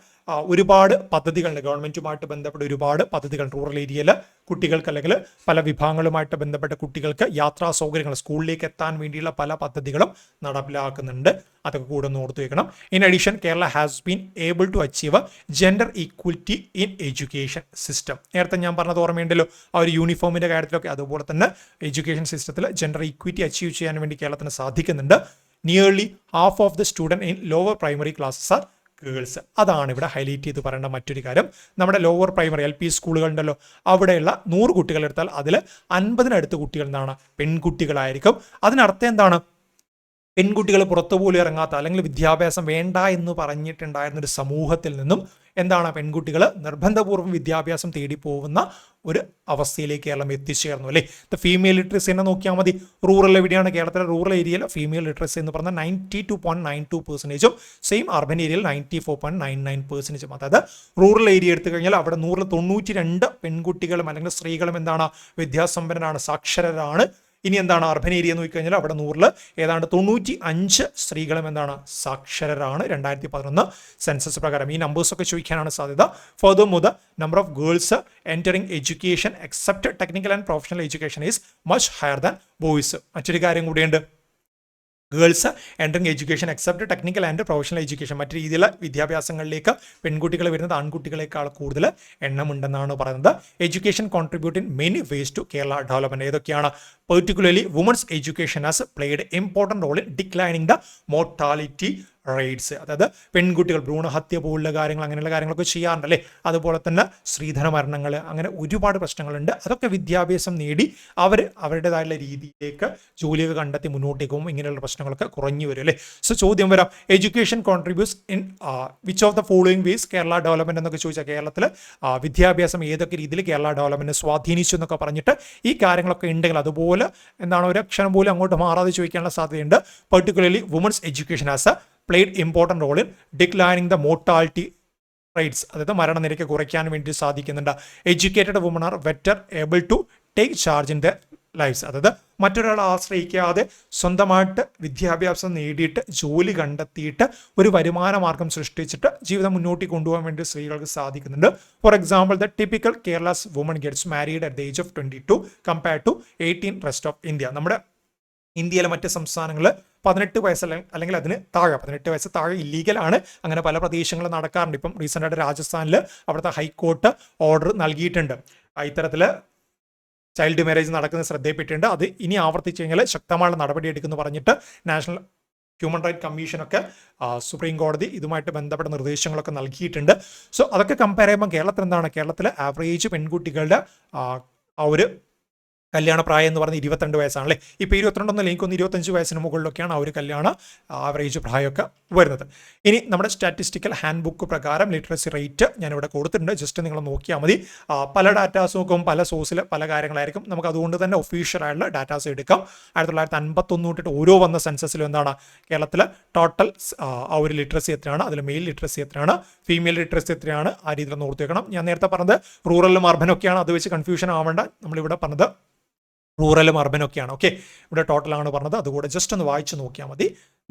ഒരുപാട് പദ്ധതികളുണ്ട്, ഗവൺമെൻറ്റുമായിട്ട് ബന്ധപ്പെട്ട ഒരുപാട് പദ്ധതികൾ റൂറൽ ഏരിയയിൽ കുട്ടികൾക്ക് അല്ലെങ്കിൽ പല വിഭാഗങ്ങളുമായിട്ട് ബന്ധപ്പെട്ട കുട്ടികൾക്ക് യാത്രാ സൗകര്യങ്ങൾ സ്കൂളിലേക്ക് എത്താൻ വേണ്ടിയുള്ള പല പദ്ധതികളും നടപ്പിലാക്കുന്നുണ്ട്. അതൊക്കെ കൂടെ ഒന്ന് ഓർത്തു വെക്കണം. In addition Kerala has been able to achieve gender equality in education system. നേരത്തെ ഞാൻ പറഞ്ഞത് ഓർമ്മയുണ്ടല്ലോ ആ ഒരു യൂണിഫോമിൻ്റെ കാര്യത്തിലൊക്കെ. അതുപോലെ തന്നെ എഡ്യൂക്കേഷൻ സിസ്റ്റത്തിൽ ജെൻഡർ ഈക്വിറ്റി അച്ചീവ് ചെയ്യാൻ വേണ്ടി കേരളത്തിന് സാധിക്കുന്നുണ്ട്. Nearly half of the student in lower primary classes R girls. അതാണ് ഇവിടെ ഹൈലൈറ്റ് ചെയ്ത് പറയേണ്ട മറ്റൊരു കാര്യം. നമ്മുടെ ലോവർ പ്രൈമറി LP സ്കൂളുകളുണ്ടല്ലോ, അവിടെയുള്ള 100 കുട്ടികളെടുത്താൽ അതിൽ 50-നടുത്ത് കുട്ടികൾ എന്താണ് പെൺകുട്ടികളായിരിക്കും. അതിനർത്ഥം എന്താണ് പെൺകുട്ടികൾ പുറത്തുപോലും ഇറങ്ങാത്ത അല്ലെങ്കിൽ വിദ്യാഭ്യാസം വേണ്ട എന്ന് പറഞ്ഞിട്ടുണ്ടായിരുന്നൊരു സമൂഹത്തിൽ നിന്നും എന്താണ് പെൺകുട്ടികൾ നിർബന്ധപൂർവ്വം വിദ്യാഭ്യാസം തേടി പോകുന്ന ഒരു അവസ്ഥയിലേക്ക് കേരളം എത്തിച്ചേർന്നു അല്ലേ. ദ ഫീമെയിൽ ലിറ്ററസി എന്ന് നോക്കിയാൽ മതി. റൂറൽ എവിടെയാണ്? കേരളത്തിലെ റൂറൽ ഏരിയയിൽ ഫീമെയിൽ ലിറ്ററസി എന്ന് പറഞ്ഞാൽ 92.92%, സെയിം അർബൻ ഏരിയയിൽ 94.99%. അതായത് റൂറൽ ഏരിയ എടുത്തു കഴിഞ്ഞാൽ അവിടെ 192 പെൺകുട്ടികളും അല്ലെങ്കിൽ സ്ത്രീകളും എന്താണ് വിദ്യാസമ്പന്നരാണ്, സാക്ഷരരാണ്. ഇനി എന്താണ് അർബൻ ഏരിയ എന്ന് നോക്കിക്കഴിഞ്ഞാൽ അവിടെ 100 ഏതാണ്ട് 95 സ്ത്രീകളും എന്താണ് സാക്ഷരരാണ് 2011 സെൻസസ് പ്രകാരം. ഈ നമ്പേഴ്സൊക്കെ ചോദിക്കാനാണ് സാധ്യത. Furthermore the number of girls entering education except technical and professional education is much higher than boys. മറ്റൊരു കാര്യം കൂടിയുണ്ട്, girls entering education except technical and professional education മറ്റു രീതിയിലുള്ള വിദ്യാഭ്യാസങ്ങളിലേക്ക് പെൺകുട്ടികൾ വരുന്നത് ആൺകുട്ടികളെക്കാൾ കൂടുതൽ എണ്ണമുണ്ടെന്നാണ് പറയുന്നത്. Education contribute in many ways to Kerala development. ഏതൊക്കെയാണ്? Particularly women's education has played important role in declining the mortality rates, അതായത് പെൺകുട്ടികൾ ഭ്രൂണഹത്യ പോലുള്ള കാര്യങ്ങൾ അങ്ങനെയുള്ള കാര്യങ്ങളൊക്കെ ചെയ്യാറുണ്ടല്ലേ. അതുപോലെ തന്നെ സ്ത്രീധന മരണങ്ങൾ, അങ്ങനെ ഒരുപാട് പ്രശ്നങ്ങളുണ്ട്. അതൊക്കെ വിദ്യാഭ്യാസം നേടി അവർ അവരുടേതായുള്ള രീതിയിലേക്ക് ജോലിയൊക്കെ കണ്ടെത്തി മുന്നോട്ടേക്ക് പോകുമ്പോൾ ഇങ്ങനെയുള്ള പ്രശ്നങ്ങളൊക്കെ കുറഞ്ഞു വരും അല്ലേ. സോ ചോദ്യം വരാം, education contributes in which of the following ways Kerala development എന്നൊക്കെ ചോദിച്ചാൽ കേരളത്തിൽ വിദ്യാഭ്യാസം ഏതൊക്കെ രീതിയിൽ കേരള ഡെവലപ്മെന്റ് സ്വാധീനിച്ചു എന്നൊക്കെ പറഞ്ഞിട്ട് ഈ കാര്യങ്ങളൊക്കെ ഉണ്ടെങ്കിൽ അതുപോലെ എന്താണ് ഒരു അക്ഷരം പോലും അങ്ങോട്ട് മാറാതെ ചോദിക്കാനുള്ള സാധ്യതയുണ്ട്. Particularly women's education as a played important role in declining the mortality rates, അതായത് മരണനിരക്ക് കുറയ്ക്കാൻ വേണ്ടി സാധിക്കുന്നുണ്ട്. Educated women are better able to take charge in the lifes, അതായത് മറ്റൊരാളെ ആശ്രയിക്കാതെ സ്വന്തമായിട്ട് വിദ്യാഭ്യാസം നേടിയിട്ട് ജോലി കണ്ടെത്തിയിട്ട് ഒരു വരുമാന മാർഗം സൃഷ്ടിച്ചിട്ട് ജീവിതം മുന്നോട്ട് കൊണ്ടുപോകാൻ വേണ്ടി സ്ത്രീകൾക്ക് സാധിക്കുന്നുണ്ട്. For example, the typical Kerala's woman gets married at the age of 22 compare to 18 rest of India. നമ്മുടെ ഇന്ത്യയിലെ മറ്റ് സംസ്ഥാനങ്ങൾ 18 വയസ്സ് അല്ലെങ്കിൽ അതിന് താഴെ, 18 വയസ്സ് താഴെ ഇല്ലീഗലാണ്. അങ്ങനെ പല പ്രദേശങ്ങളും നടക്കാറുണ്ട്. ഇപ്പം റീസെൻ്റ് ആയിട്ട് രാജസ്ഥാനിൽ അവിടുത്തെ ഹൈക്കോർട്ട് ഓർഡർ നൽകിയിട്ടുണ്ട്. ഇത്തരത്തിൽ ചൈൽഡ് മാരേജ് നടക്കുന്ന ശ്രദ്ധയിൽപ്പെട്ടിട്ടുണ്ട്. അത് ഇനി ആവർത്തിച്ച് കഴിഞ്ഞാൽ ശക്തമായ നടപടി എടുക്കുമെന്ന് പറഞ്ഞിട്ട് നാഷണൽ ഹ്യൂമൻ റൈറ്റ് കമ്മീഷനൊക്കെ സുപ്രീം കോടതി ഇതുമായിട്ട് ബന്ധപ്പെട്ട നിർദ്ദേശങ്ങളൊക്കെ നൽകിയിട്ടുണ്ട്. സോ അതൊക്കെ കമ്പയർ ചെയ്യുമ്പോൾ കേരളത്തിൽ എന്താണ്, കേരളത്തിലെ ആവറേജ് പെൺകുട്ടികളുടെ ആ ഒരു കല്യാണ പ്രായം എന്ന് പറഞ്ഞാൽ 22 വയസ്സാണല്ലേ. ഇപ്പോൾ 22 എനിക്കൊന്ന് 25 വയസ്സിന് മുകളിലൊക്കെയാണ് ആ ഒരു കല്യാണ ആവറേജ് പ്രായമൊക്കെ വരുന്നത്. ഇനി നമ്മുടെ സ്റ്റാറ്റിസ്റ്റിക്കൽ ഹാൻഡ് ബുക്ക് പ്രകാരം ലിറ്ററസി റേറ്റ് ഞാനിവിടെ കൊടുത്തിട്ടുണ്ട്, ജസ്റ്റ് നിങ്ങൾ നോക്കിയാൽ മതി. പല ഡാറ്റാസ് നോക്കും, പല സോഴ്സിൽ പല കാര്യങ്ങളായിരിക്കും. നമുക്ക് അതുകൊണ്ട് തന്നെ ഒഫീഷ്യലായിട്ടുള്ള ഡാറ്റാസ് എടുക്കാം. 1951 തൊട്ടിട്ട് ഓരോ വന്ന സെൻസസിലും എന്താണ് കേരളത്തിൽ ടോട്ടൽ ആ ഒരു ലിറ്ററസി എത്രയാണ്, അതിൽ മെയിൽ ലിറ്ററസി എത്രയാണ്, ഫീമെയിൽ ലിറ്ററസി എത്രയാണ്, ആ രീതിയിൽ ഓർത്ത് വെക്കണം. ഞാൻ നേരത്തെ പറഞ്ഞത് റൂറലും അർബനൊക്കെയാണ്, അത് വെച്ച് കൺഫ്യൂഷൻ ആവേണ്ട. നമ്മളിവിടെ പറഞ്ഞത് റൂറലും അർബനൊക്കെയാണ്. ഓക്കെ, ഇവിടെ ടോട്ടലാണ് പറഞ്ഞത്, അതുകൂടെ ജസ്റ്റ് ഒന്ന് വായിച്ച് നോക്കിയാൽ മതി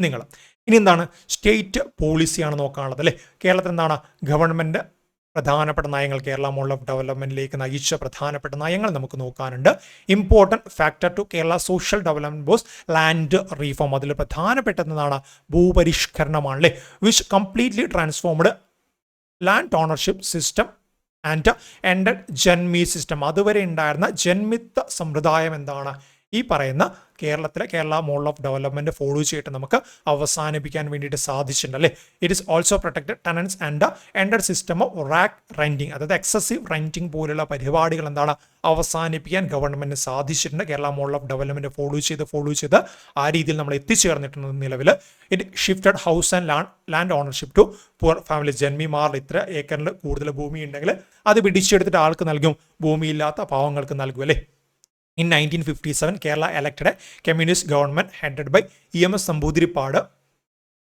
നിങ്ങൾ. ഇനി എന്താണ് സ്റ്റേറ്റ് പോളിസിയാണ് നോക്കാനുള്ളത് അല്ലേ. കേരളത്തിൽ എന്താണ് ഗവൺമെൻറ് പ്രധാനപ്പെട്ട നയങ്ങൾ, കേരള മോഡൽ ഓഫ് ഡെവലപ്മെന്റിലേക്ക് നയിച്ച പ്രധാനപ്പെട്ട നയങ്ങൾ നമുക്ക് നോക്കാനുണ്ട്. Important factor to Kerala social development was land reform. അതിൽ പ്രധാനപ്പെട്ടതാണ് ഭൂപരിഷ്കരണമാണ് അല്ലേ. Which completely transformed land ownership system and ended janmi system. അതുവരെ ഉണ്ടായിരുന്ന ജന്മിത്ത സമ്പ്രദായം എന്താണ് ഈ പറയുന്ന കേരളത്തിലെ Kerala model of development follow ചെയ്തിട്ട് നമുക്ക് അവസാനിപ്പിക്കാൻ വേണ്ടിയിട്ട് സാധിച്ചിട്ടുണ്ട് അല്ലേ. It is also protected tenants and ended system of rack renting, അതായത് എക്സസീവ് റെന്റിങ് പോലുള്ള പരിപാടികൾ എന്താണ് അവസാനിപ്പിക്കാൻ ഗവൺമെന്റിന് സാധിച്ചിട്ടുണ്ട്. Kerala model of development follow ചെയ്ത് ആ രീതിയിൽ നമ്മൾ എത്തിച്ചേർന്നിട്ടുണ്ട് നിലവിൽ. It shifted house and land ownership to poor family. ജന്മിമാരിൽ ഇത്ര ഏക്കറിൽ കൂടുതൽ ഭൂമി ഉണ്ടെങ്കിൽ അത് പിടിച്ചെടുത്തിട്ട് ആൾക്ക് നൽകും, ഭൂമിയില്ലാത്ത പാവങ്ങൾക്ക് നൽകും അല്ലേ. In 1957, Kerala elected a communist government headed by E.M.S. Namboodiripad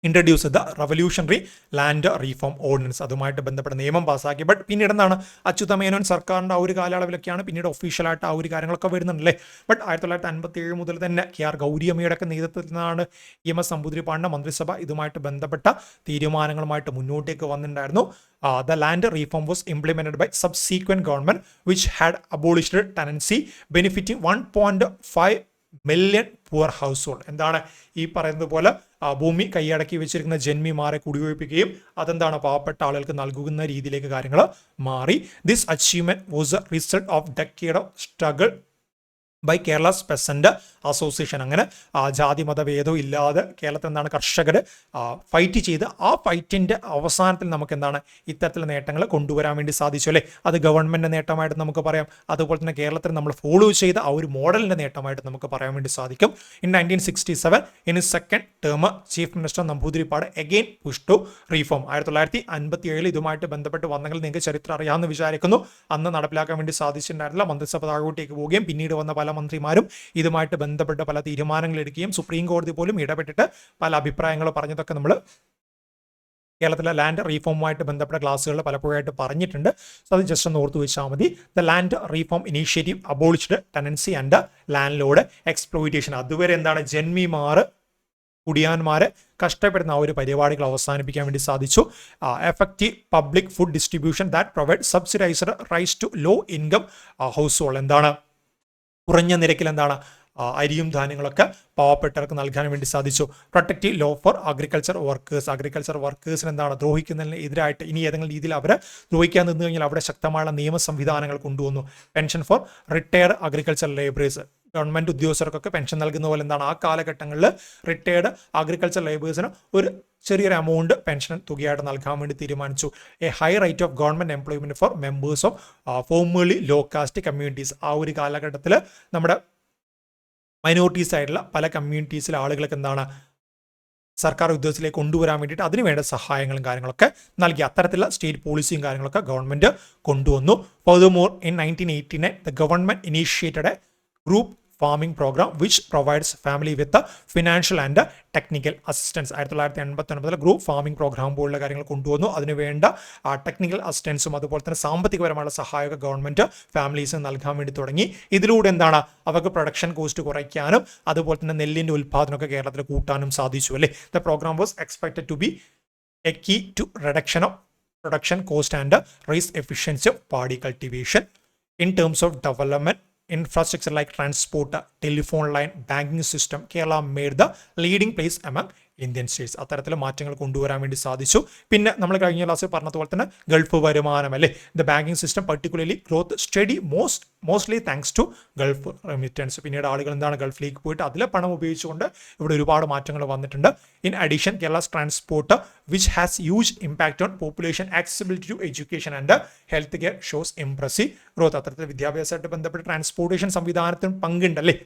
introduce the revolutionary land reform ordinance. അതുമായിട്ട് ബന്ധപ്പെട്ട നിയമം പാസ്സാക്കി. ബട്ട് പിന്നീട് എന്താണ് അച്യുതമേനോൻ സർക്കാരിൻ്റെ ആ ഒരു കാലയളവിലൊക്കെയാണ് പിന്നീട് ഒഫീഷ്യലായിട്ട് ആ ഒരു കാര്യങ്ങളൊക്കെ വരുന്നുണ്ടല്ലേ. ബട്ട് 1957 മുതൽ തന്നെ KR ഗൗരിയമ്മയുടെ ഒക്കെ നേതൃത്വത്തിൽ നിന്നാണ് EMS നമ്പൂതിരിപ്പാടിൻ്റെ മന്ത്രിസഭ ഇതുമായിട്ട് ബന്ധപ്പെട്ട തീരുമാനങ്ങളുമായിട്ട് മുന്നോട്ടേക്ക് വന്നിട്ടുണ്ടായിരുന്നു. The land reform was implemented by subsequent government which had abolished tenancy benefiting 1.5 million poor household. എന്താണ് ഈ പറയുന്നത് പോലെ ഭൂമി കൈയടക്കി വെച്ചിരിക്കുന്ന ജന്മിമാരെ കുടിയൊഴിപ്പിക്കുകയും അതെന്താണ് പാവപ്പെട്ട ആളുകൾക്ക് നൽകുന്ന രീതിയിലേക്ക് കാര്യങ്ങൾ മാറി. This achievement was a result of decade of struggle by Kerala's peasant association. അങ്ങനെ ജാതി മതഭേദവും ഇല്ലാതെ കേരളത്തിൽ എന്താണ് കർഷകർ ഫൈറ്റ് ചെയ്ത് ആ ഫൈറ്റിൻ്റെ അവസാനത്തിൽ നമുക്ക് എന്താണ് ഇത്തരത്തിലുള്ള നേട്ടങ്ങൾ കൊണ്ടുവരാൻ വേണ്ടി സാധിച്ചു അല്ലേ. അത് ഗവൺമെൻറ് നേട്ടമായിട്ട് നമുക്ക് പറയാം. അതുപോലെ തന്നെ കേരളത്തിൽ നമ്മൾ ഫോളോ ചെയ്ത ആ ഒരു മോഡലിൻ്റെ നേട്ടമായിട്ട് നമുക്ക് പറയാൻ വേണ്ടി സാധിക്കും. In 1967 in second term chief minister Namboodiripad again push to reform. 1957 ഇതുമായിട്ട് ബന്ധപ്പെട്ട് വന്നെങ്കിൽ നിങ്ങൾക്ക് ചരിത്രം അറിയാമെന്ന് വിചാരിക്കുന്നു. അന്ന് നടപ്പിലാക്കാൻ വേണ്ടി സാധിച്ചിട്ടുണ്ടായിരുന്നില്ല. മന്ത്രിസഭ താഴോട്ടേക്ക് പോവുകയും പിന്നീട് വന്ന പല മന്ത്രിമാരും ഇതുമായിട്ട് ബന്ധപ്പെട്ട് പല തീരുമാനങ്ങൾ എടുക്കുകയും സുപ്രീം കോടതി പോലും ഇടപെട്ടിട്ട് പല അഭിപ്രായങ്ങൾ പറഞ്ഞതൊക്കെ നമ്മൾ കേരളത്തിലെ ലാൻഡ് റീഫോമുമായിട്ട് ബന്ധപ്പെട്ട ക്ലാസ്സുകളിൽ പലപ്പോഴായിട്ട് പറഞ്ഞിട്ടുണ്ട്. സോ അത് ജസ്റ്റ് ഒന്ന് ഓർത്ത് വെച്ചാൽ മതി. The land reform initiative abolished tenancy and land load exploitation. അതുവരെ എന്താണ് ജന്മിമാർ കുടിയാന്മാരെ കഷ്ടപ്പെടുന്ന ആ ഒരു പരിപാടികൾ അവസാനിപ്പിക്കാൻ വേണ്ടി സാധിച്ചു. Effective public food distribution that provide subsidised rice to low income household. എന്താണ് കുറഞ്ഞ നിരക്കിൽ എന്താണ് അരിയും ധാന്യങ്ങളൊക്കെ പാവപ്പെട്ടവർക്ക് നൽകാൻ വേണ്ടി സാധിച്ചു. Protective law for agriculture workers. Agriculture വർക്കേഴ്സിന് എന്താണ് ദ്രോഹിക്കുന്നതിന് എതിരായിട്ട് ഇനി ഏതെങ്കിലും രീതിയിൽ അവരെ ദ്രോഹിക്കാൻ നിന്ന് കഴിഞ്ഞാൽ അവിടെ ശക്തമായ നിയമ സംവിധാനങ്ങൾ കൊണ്ടുവന്നു. Pension for retired agriculture labourers. Government ഉദ്യോഗസ്ഥർക്കൊക്കെ പെൻഷൻ നൽകുന്ന പോലെ എന്താണ് ആ കാലഘട്ടങ്ങളിൽ റിട്ടയർഡ് അഗ്രികൾച്ചർ ലേബേഴ്സിന് ഒരു ചെറിയൊരു എമൗണ്ട് പെൻഷൻ തുകയായിട്ട് നൽകാൻ വേണ്ടി തീരുമാനിച്ചു. A high rate of government employment for members of formerly low caste communities. ആ ഒരു കാലഘട്ടത്തിൽ നമ്മുടെ മൈനോറിറ്റീസ് ആയിട്ടുള്ള പല കമ്മ്യൂണിറ്റീസിലെ ആളുകൾക്ക് എന്താണ് സർക്കാർ ഉദ്യോഗത്തിലേക്ക് കൊണ്ടുവരാൻ വേണ്ടിയിട്ട് അതിനുവേണ്ട സഹായങ്ങളും കാര്യങ്ങളൊക്കെ നൽകി. അത്തരത്തിലുള്ള സ്റ്റേറ്റ് പോളിസിയും കാര്യങ്ങളൊക്കെ ഗവൺമെൻറ് കൊണ്ടുവന്നു. Furthermore in 1989 the government initiated a group farming programme which provides family with financial and technical assistance. 1989 group farming programme പോലുള്ള കാര്യങ്ങൾ കൊണ്ടുവന്നു. അതിനുവേണ്ട ടെക്നിക്കൽ അസിസ്റ്റൻസും അതുപോലെ തന്നെ സാമ്പത്തികപരമായ സഹായമൊക്കെ ഗവൺമെൻറ് ഫാമിലീസിന് നൽകാൻ വേണ്ടി തുടങ്ങി. ഇതിലൂടെ എന്താണ് അവർക്ക് പ്രൊഡക്ഷൻ കോസ്റ്റ് കുറയ്ക്കാനും അതുപോലെ തന്നെ നെല്ലിൻ്റെ ഉൽപ്പാദനമൊക്കെ കേരളത്തിൽ കൂട്ടാനും സാധിച്ചു അല്ലേ. The programme was expected to be a key to reduction of production cost and rise efficiency of paddy cultivation. In terms of development infrastructure like transport, telephone line, banking system, Kerala made the leading place among Indian States. അത്തരത്തിലുള്ള മാറ്റങ്ങൾ കൊണ്ടുവരാൻ വേണ്ടി സാധിച്ചു. പിന്നെ നമ്മൾ കഴിഞ്ഞ ക്ലാസ്സിൽ പറഞ്ഞതുപോലെ തന്നെ ഗൾഫ് വരുമാനം അല്ലേ, the banking system particularly growth study mostly thanks to Gulf remittance. പിന്നീട് ആളുകൾ എന്താണ് ഗൾഫിലേക്ക് പോയിട്ട് അതിലെ പണം ഉപയോഗിച്ചുകൊണ്ട് ഇവിടെ ഒരുപാട് മാറ്റങ്ങൾ വന്നിട്ടുണ്ട്. In addition Kerala's transport which has huge impact on population accessibility to education and health care shows impressive growth. അത്തരത്തിൽ വിദ്യാഭ്യാസമായിട്ട് ബന്ധപ്പെട്ട് ട്രാൻസ്പോർട്ടേഷൻ സംവിധാനത്തിന് പങ്കുണ്ടല്ലേ.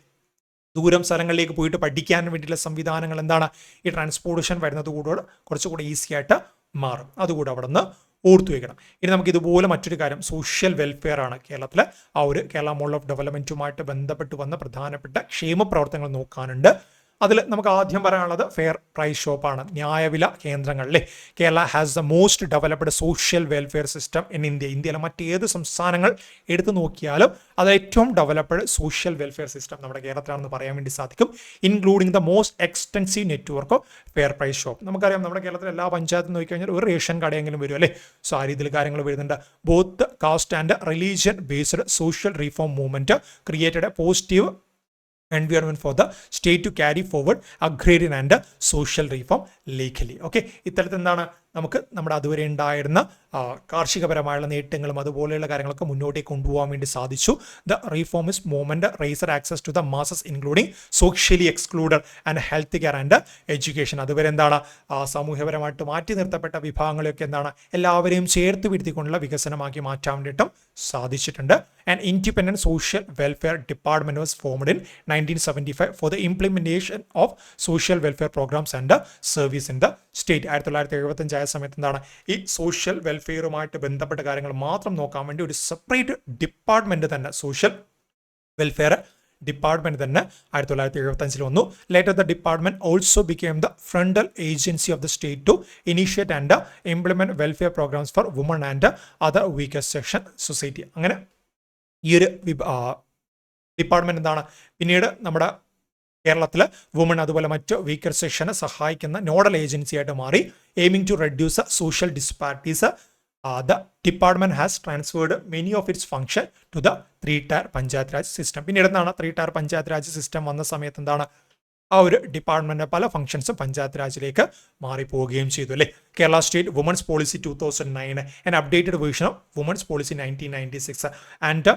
ദൂരം സ്ഥലങ്ങളിലേക്ക് പോയിട്ട് പഠിക്കാൻ വേണ്ടിയിട്ടുള്ള സംവിധാനങ്ങൾ എന്താണ് ഈ ട്രാൻസ്പോർട്ടേഷൻ വരുന്നത് കൂടെ കുറച്ചുകൂടെ ഈസി ആയിട്ട് മാറും. അതുകൂടെ അവിടെ നിന്ന് ഓർത്തു വയ്ക്കണം. ഇനി നമുക്ക് ഇതുപോലെ മറ്റൊരു കാര്യം സോഷ്യൽ വെൽഫെയർ ആണ്. കേരളത്തിലെ ആ ഒരു കേരള മോഡൽ ഓഫ് ഡെവലപ്മെൻറ്റുമായിട്ട് ബന്ധപ്പെട്ട് വന്ന പ്രധാനപ്പെട്ട ക്ഷേമ പ്രവർത്തനങ്ങൾ നോക്കാനുണ്ട്. അതിൽ നമുക്ക് ആദ്യം പറയാനുള്ളത് ഫെയർ പ്രൈസ് ഷോപ്പാണ്, ന്യായവില കേന്ദ്രങ്ങളിലെ. Kerala has the most developed social welfare system in India. ഇന്ത്യയിലെ മറ്റേത് സംസ്ഥാനങ്ങൾ എടുത്തു നോക്കിയാലും അത് ഏറ്റവും ഡെവലപ്ഡ് സോഷ്യൽ വെൽഫെയർ സിസ്റ്റം നമ്മുടെ കേരളത്തിലാണെന്ന് പറയാൻ വേണ്ടി സാധിക്കും. Including the most extensive network of fair price shop. നമുക്കറിയാം നമ്മുടെ കേരളത്തിലെ എല്ലാ പഞ്ചായത്തും നോക്കിക്കഴിഞ്ഞാൽ ഒരു റേഷൻ കടയെങ്കിലും വരും അല്ലേ. സോ ആ രീതിയിൽ കാര്യങ്ങൾ വരുന്നുണ്ട്. Both caste and religion based social reform movement created a positive environment for the state to carry forward agrarian and social reform legally. Okay, ഇത്തരത്തിൽ എന്താണ് നമുക്ക് നമ്മുടെ അതുവരെ ഉണ്ടായിരുന്ന കാർഷികപരമായുള്ള നേട്ടങ്ങളും അതുപോലെയുള്ള കാര്യങ്ങളൊക്കെ മുന്നോട്ടേക്ക് കൊണ്ടുപോകാൻ വേണ്ടി സാധിച്ചു. The reformist movement raised access to the masses including socially excluded and health care and education. അതുവരെ എന്താണ് സാമൂഹ്യപരമായിട്ട് മാറ്റി നിർത്തപ്പെട്ട വിഭാഗങ്ങളെയൊക്കെ എന്താണ് എല്ലാവരെയും ചേർത്ത് പിടുത്തിക്കൊണ്ടുള്ള വികസനമാക്കി മാറ്റാൻ വേണ്ടിയിട്ടും സാധിച്ചിട്ടുണ്ട്. An independent social welfare department was formed in 1975 for the implementation of social welfare programs and service in the state. 1975 ആയ സമയത്ത് എന്താണ് ഈ സോഷ്യൽ വെൽഫെയറുമായിട്ട് ബന്ധപ്പെട്ട കാര്യങ്ങൾ മാത്രം നോക്കാൻ വേണ്ടി ഒരു സെപ്പറേറ്റ് ഡിപ്പാർട്ട്മെന്റ് തന്നെ സോഷ്യൽ വെൽഫെയർ ഡിപ്പാർട്ട്മെന്റ് തന്നെ 1975 വന്നു. Later the department also became the frontal agency of the state to initiate and implement welfare programs for women and other weakest section society. അങ്ങനെ ഈ ഒരു ഡിപ്പാർട്ട്മെന്റ് എന്താണ് പിന്നീട് നമ്മുടെ കേരളത്തിൽ വുമൺ അതുപോലെ മറ്റ് വീക്കർ സെക്ഷനെ സഹായിക്കുന്ന നോഡൽ ഏജൻസി ആയിട്ട് മാറി. Aiming to reduce social disparities the department has transferred many of its function to the 3-tier panchayat Raj system. പിന്നീട് എന്താണ് 3-tier പഞ്ചായത്ത് രാജ് സിസ്റ്റം വന്ന സമയത്ത് എന്താണ് ആ ഒരു ഡിപ്പാർട്ട്മെന്റിന്റെ പല ഫംഗ്ഷൻസും പഞ്ചായത്ത് രാജിലേക്ക് മാറിപ്പോവുകയും ചെയ്തു അല്ലേ. Kerala state women's policy 2009 and updated version of women's policy 1996 and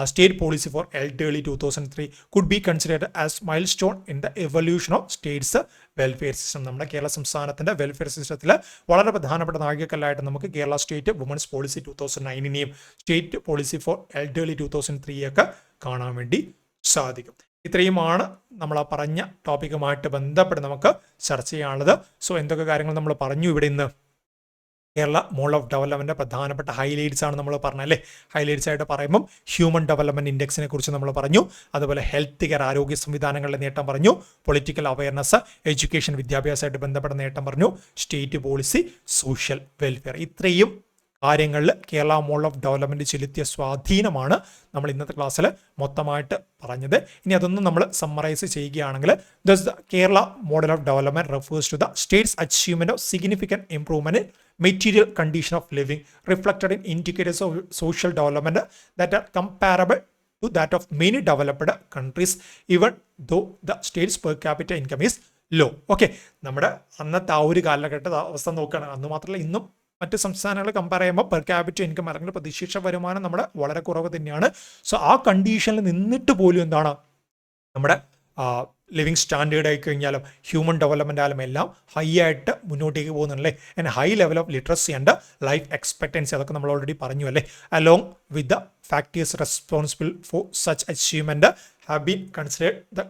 state policy for elderly 2003 could be considered as milestone in the evolution of state's welfare system. നമ്മുടെ കേരള സംസ്ഥാനത്തിന്റെ വെൽഫെയർ സിസ്റ്റത്തിൽ വളരെ പ്രധാനപ്പെട്ട നാഴികക്കല്ലായിട്ട് നമുക്ക് കേരള സ്റ്റേറ്റ് വുമൻസ് പോളിസി 2009നെയും state policy for elderly 2003 ഒക്കെ കാണാൻ വേണ്ടി സാധിക്കും. ഇത്രയുമാണ് നമ്മൾ ആ പറഞ്ഞ ടോപ്പിക്കുമായിട്ട് ബന്ധപ്പെട്ട് നമുക്ക് ചർച്ച ചെയ്യാനുള്ളത്. സോ എന്തൊക്കെ കാര്യങ്ങൾ നമ്മൾ പറഞ്ഞു ഇവിടെ ഇന്ന് കേരള മോഡൽ ഓഫ് ഡെവലപ്മെന്റ് പ്രധാനപ്പെട്ട ഹൈലൈറ്റ്സ് ആണ് നമ്മൾ പറഞ്ഞല്ലേ. ഹൈലൈറ്റ്സ് ആയിട്ട് പറയുമ്പം ഹ്യൂമൻ ഡെവലപ്മെന്റ് ഇൻഡെക്സിനെ കുറിച്ച് നമ്മൾ പറഞ്ഞു, അതുപോലെ ഹെൽത്ത് കെയർ ആരോഗ്യ സംവിധാനങ്ങളുടെ നേട്ടം പറഞ്ഞു, പൊളിറ്റിക്കൽ അവയർനെസ് എഡ്യൂക്കേഷൻ വിദ്യാഭ്യാസമായിട്ട് ബന്ധപ്പെട്ട നേട്ടം പറഞ്ഞു, സ്റ്റേറ്റ് പോളിസി സോഷ്യൽ വെൽഫെയർ. ഇത്രയും കാര്യങ്ങളിൽ കേരള മോഡൽ ഓഫ് ഡെവലപ്മെന്റ് ചെലുത്തിയ സ്വാധീനമാണ് നമ്മൾ ഇന്നത്തെ ക്ലാസ്സിൽ മൊത്തമായിട്ട് പറഞ്ഞത്. ഇനി അതൊന്നും നമ്മൾ സമ്മറൈസ് ചെയ്യുകയാണെങ്കിൽ thus the Kerala model of development refers to the state's achievement of significant improvement in material condition of living reflected in indicators of social development that are comparable to that of many developed countries even though the state's per capita income is low. Okay, നമ്മുടെ അന്നത്തെ ആ ഒരു കാലഘട്ട അവസ്ഥ നോക്കുകയാണ്. അന്ന് മാത്രമല്ല ഇന്നും മറ്റ് സംസ്ഥാനങ്ങൾ കമ്പയർ ചെയ്യുമ്പോൾ പെർ ക്യാപിറ്റൽ ഇൻകം അല്ലെങ്കിൽ പ്രതിശീർഷ വരുമാനം നമ്മുടെ വളരെ കുറവ് തന്നെയാണ്. സോ ആ കണ്ടീഷനിൽ നിന്നിട്ട് പോലും എന്താണ് നമ്മുടെ ലിവിങ് സ്റ്റാൻഡേർഡ് ആയി കഴിഞ്ഞാലും ഹ്യൂമൻ ഡെവലപ്മെൻ്റ് ആയാലും എല്ലാം ഹൈ ആയിട്ട് മുന്നോട്ടേക്ക് പോകുന്നുണ്ടല്ലേ. And high level of literacy and life expectancy അതൊക്കെ നമ്മൾ ഓൾറെഡി പറഞ്ഞു അല്ലേ. Along with the factors responsible for such achievement have been considered the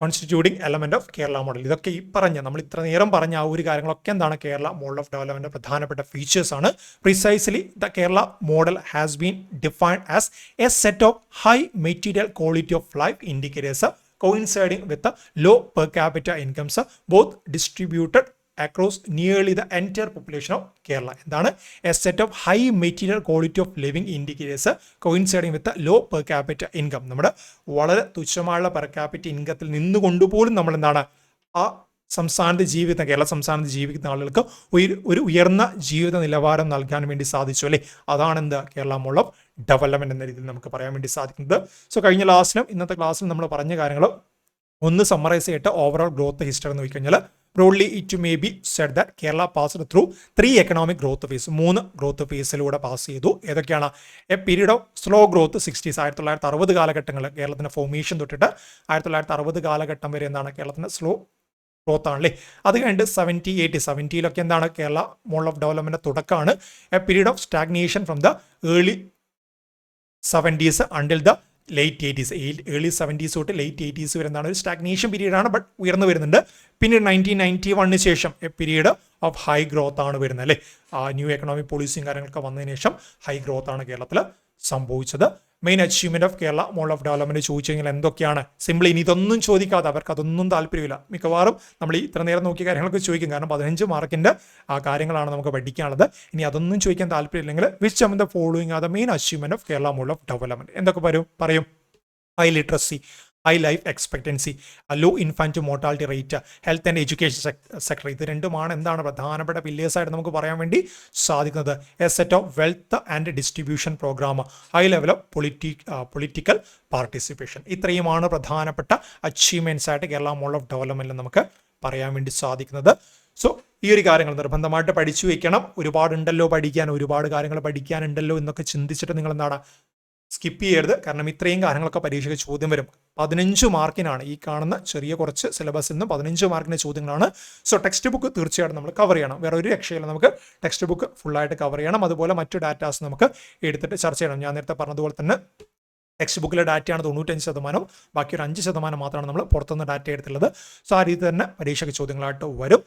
constituting element of Kerala model. ഇതൊക്കെ ഈ പറഞ്ഞ നമ്മൾ ഇത്ര നേരം പറഞ്ഞ ആ ഒരു കാര്യങ്ങളൊക്കെ എന്താണ് കേരള മോഡൽ ഓഫ് ഡെവലപ്മെന്റ് പ്രധാനപ്പെട്ട ഫീച്ചേഴ്സ് ആണ്. Precisely the Kerala model has been defined as A set of high material quality of life indicators coinciding with the low per capita incomes both distributed across nearly the entire population of Kerala. എന്താണ് a set of high material quality of living indicators coinciding with the low per capita income. നമ്മുടെ വളരെ തുച്ഛമായുള്ള per capita ഇൻകത്തിൽ നിന്നുകൊണ്ടുപോലും നമ്മൾ എന്താണ് ആ സംസ്ഥാനത്ത് ജീവിക്കുന്ന കേരള സംസ്ഥാനത്ത് ജീവിക്കുന്ന ആളുകൾക്ക് ഒരു ഉയർന്ന ജീവിത നിലവാരം നൽകാൻ വേണ്ടി സാധിച്ചു അല്ലേ. അതാണ് എന്ത് കേരള മോഡൽ ഓഫ് ഡെവലപ്മെന്റ് എന്ന രീതിയിൽ നമുക്ക് പറയാൻ വേണ്ടി സാധിക്കുന്നത്. സോ കഴിഞ്ഞ ക്ലാസ്സിലും ഇന്നത്തെ ക്ലാസ്സിലും നമ്മൾ പറഞ്ഞ കാര്യങ്ങൾ ഒന്ന് സമ്മറൈസ് ചെയ്തിട്ട് ഓവറോൾ ഗ്രോത്ത് ഹിസ്റ്ററി എന്ന് നോക്കിക്കഴിഞ്ഞാൽ broadly it may be said that Kerala passed through 3 economic growth phases. 3 growth ഫേസിലൂടെ പാസ് ചെയ്തു. ഏതൊക്കെയാണ്? A period of slow growth 60s 1960 കാലഘട്ടങ്ങൾ കേരളത്തിന്റെ ഫോർമേഷൻ തൊട്ടിട്ട് 1960 കാലഘട്ടം വരെ എന്താണ് കേരളത്തിന്റെ സ്ലോ ഗ്രോത്ത് ആണല്ലേ. അത് കഴിഞ്ഞിട്ട് 70-80-70 എന്താണ് കേരള മോഡൽ ഓഫ് ഡെവലപ്മെന്റ് തുടക്കമാണ്. A period of stagnation from the early 70s until the late 80s. Early 70s തൊട്ട് ലേറ്റ് 80s വരെ എന്താണ് ഒരു സ്റ്റാഗ്നേഷൻ പീരീഡാണ്, ബട്ട് ഉയർന്നു വരുന്നുണ്ട്. പിന്നെ 1991 ശേഷം A period of high growth ആണ് വരുന്നത് അല്ലേ. ന്യൂ എക്കണോമിക് പോളിസിയും കാര്യങ്ങളൊക്കെ വന്നതിന് ശേഷം ഹൈ ഗ്രോത്ത് ആണ് കേരളത്തിൽ സംഭവിച്ചത്. Main achievement of Kerala model of development ചോദിച്ചു കഴിഞ്ഞാൽ എന്തൊക്കെയാണ്? സിമ്പിൾ ഇനി ഇതൊന്നും ചോദിക്കാതെ അവർക്ക് അതൊന്നും താല്പര്യമില്ല. മിക്കവാറും നമ്മൾ ഈ ഇത്ര നേരം നോക്കിയ കാര്യങ്ങളൊക്കെ ചോദിക്കും, കാരണം 15 മാർക്കിന്റെ കാര്യങ്ങളാണ് നമുക്ക് പഠിക്കാനുള്ളത്. ഇനി അതൊന്നും ചോദിക്കാൻ താല്പര്യമില്ലെങ്കിൽ which among the following are the main achievement of Kerala model of development? എന്തൊക്കെ പറയും? High literacy, high life expectancy, a low infant mortality rate, health and education sector. ഇത് രണ്ടുമാണ് എന്താണ് പ്രധാനപ്പെട്ട പില്ലേഴ്സ് ആയിട്ട് നമുക്ക് പറയാൻ വേണ്ടി സാധിക്കുന്നത്. A set of wealth and distribution program, high level of political participation. ഇത്രയുമാണ് പ്രധാനപ്പെട്ട അച്ചീവ്മെന്റ്സ് ആയിട്ട് കേരള മോഡൽ ഓഫ് ഡെവലപ്മെന്റിൽ നമുക്ക് പറയാൻ വേണ്ടി സാധിക്കുന്നത്. സോ ഈ ഒരു കാര്യങ്ങൾ നിർബന്ധമായിട്ട് പഠിച്ചു വെക്കണം. ഒരുപാടുണ്ടല്ലോ പഠിക്കാൻ, ഒരുപാട് കാര്യങ്ങൾ പഠിക്കാനുണ്ടല്ലോ എന്നൊക്കെ ചിന്തിച്ചിട്ട് നിങ്ങൾ എന്താണ് സ്കിപ്പ് ചെയ്യരുത്. കാരണം ഇത്രയും കാര്യങ്ങളൊക്കെ പരീക്ഷയ്ക്ക് ചോദ്യം വരും. 15 മാർക്കിനാണ് ഈ കാണുന്ന ചെറിയ കുറച്ച് സിലബസിൽ നിന്ന് 15 മാർക്കിന്റെ ചോദ്യങ്ങളാണ്. സോ ടെക്സ്റ്റ് ബുക്ക് തീർച്ചയായിട്ടും നമ്മൾ കവർ ചെയ്യണം. വേറെ ഒരു രക്ഷയില്ല, നമുക്ക് ടെക്സ്റ്റ് ബുക്ക് ഫുള്ളായിട്ട് കവർ ചെയ്യണം. അതുപോലെ മറ്റു ഡാറ്റാസ് നമുക്ക് എടുത്തിട്ട് ചർച്ച ചെയ്യണം. ഞാൻ നേരത്തെ പറഞ്ഞതുപോലെ തന്നെ ടെക്സ്റ്റ് ബുക്കിലെ ഡാറ്റയാണ് 95%, ബാക്കി ഒരു 5% മാത്രമാണ് നമ്മൾ പുറത്തുനിന്ന് ഡാറ്റ എടുത്തുള്ളത്. സോ ആ രീതി തന്നെ പരീക്ഷയ്ക്ക് ചോദ്യങ്ങളായിട്ട് വരും.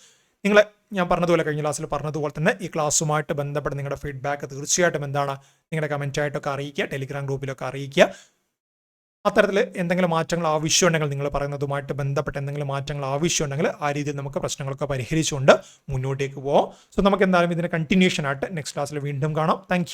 നിങ്ങളെ ഞാൻ പറഞ്ഞതുപോലെ കഴിഞ്ഞ ക്ലാസ്സിൽ പറഞ്ഞതുപോലെ തന്നെ ഈ ക്ലാസ്സുമായിട്ട് ബന്ധപ്പെട്ട് നിങ്ങളുടെ ഫീഡ്ബാക്ക് തീർച്ചയായിട്ടും എന്താണ് നിങ്ങളുടെ കമൻറ്റായിട്ടൊക്കെ അറിയിക്കുക, ടെലിഗ്രാം ഗ്രൂപ്പിലൊക്കെ അറിയിക്കുക. അത്തരത്തിൽ എന്തെങ്കിലും മാറ്റങ്ങൾ ആവശ്യമുണ്ടെങ്കിൽ, നിങ്ങൾ പറയുന്നതുമായിട്ട് ബന്ധപ്പെട്ട് എന്തെങ്കിലും മാറ്റങ്ങൾ ആവശ്യമുണ്ടെങ്കിൽ ആ രീതിയിൽ നമുക്ക് പ്രശ്നങ്ങളൊക്കെ പരിഹരിച്ചുകൊണ്ട് മുന്നോട്ടേക്ക് പോകാം. സോ നമുക്ക് എന്തായാലും ഇതിൻ്റെ കണ്ടിന്യൂഷൻ ആയിട്ട് നെക്സ്റ്റ് ക്ലാസ്സിൽ വീണ്ടും കാണാം. താങ്ക്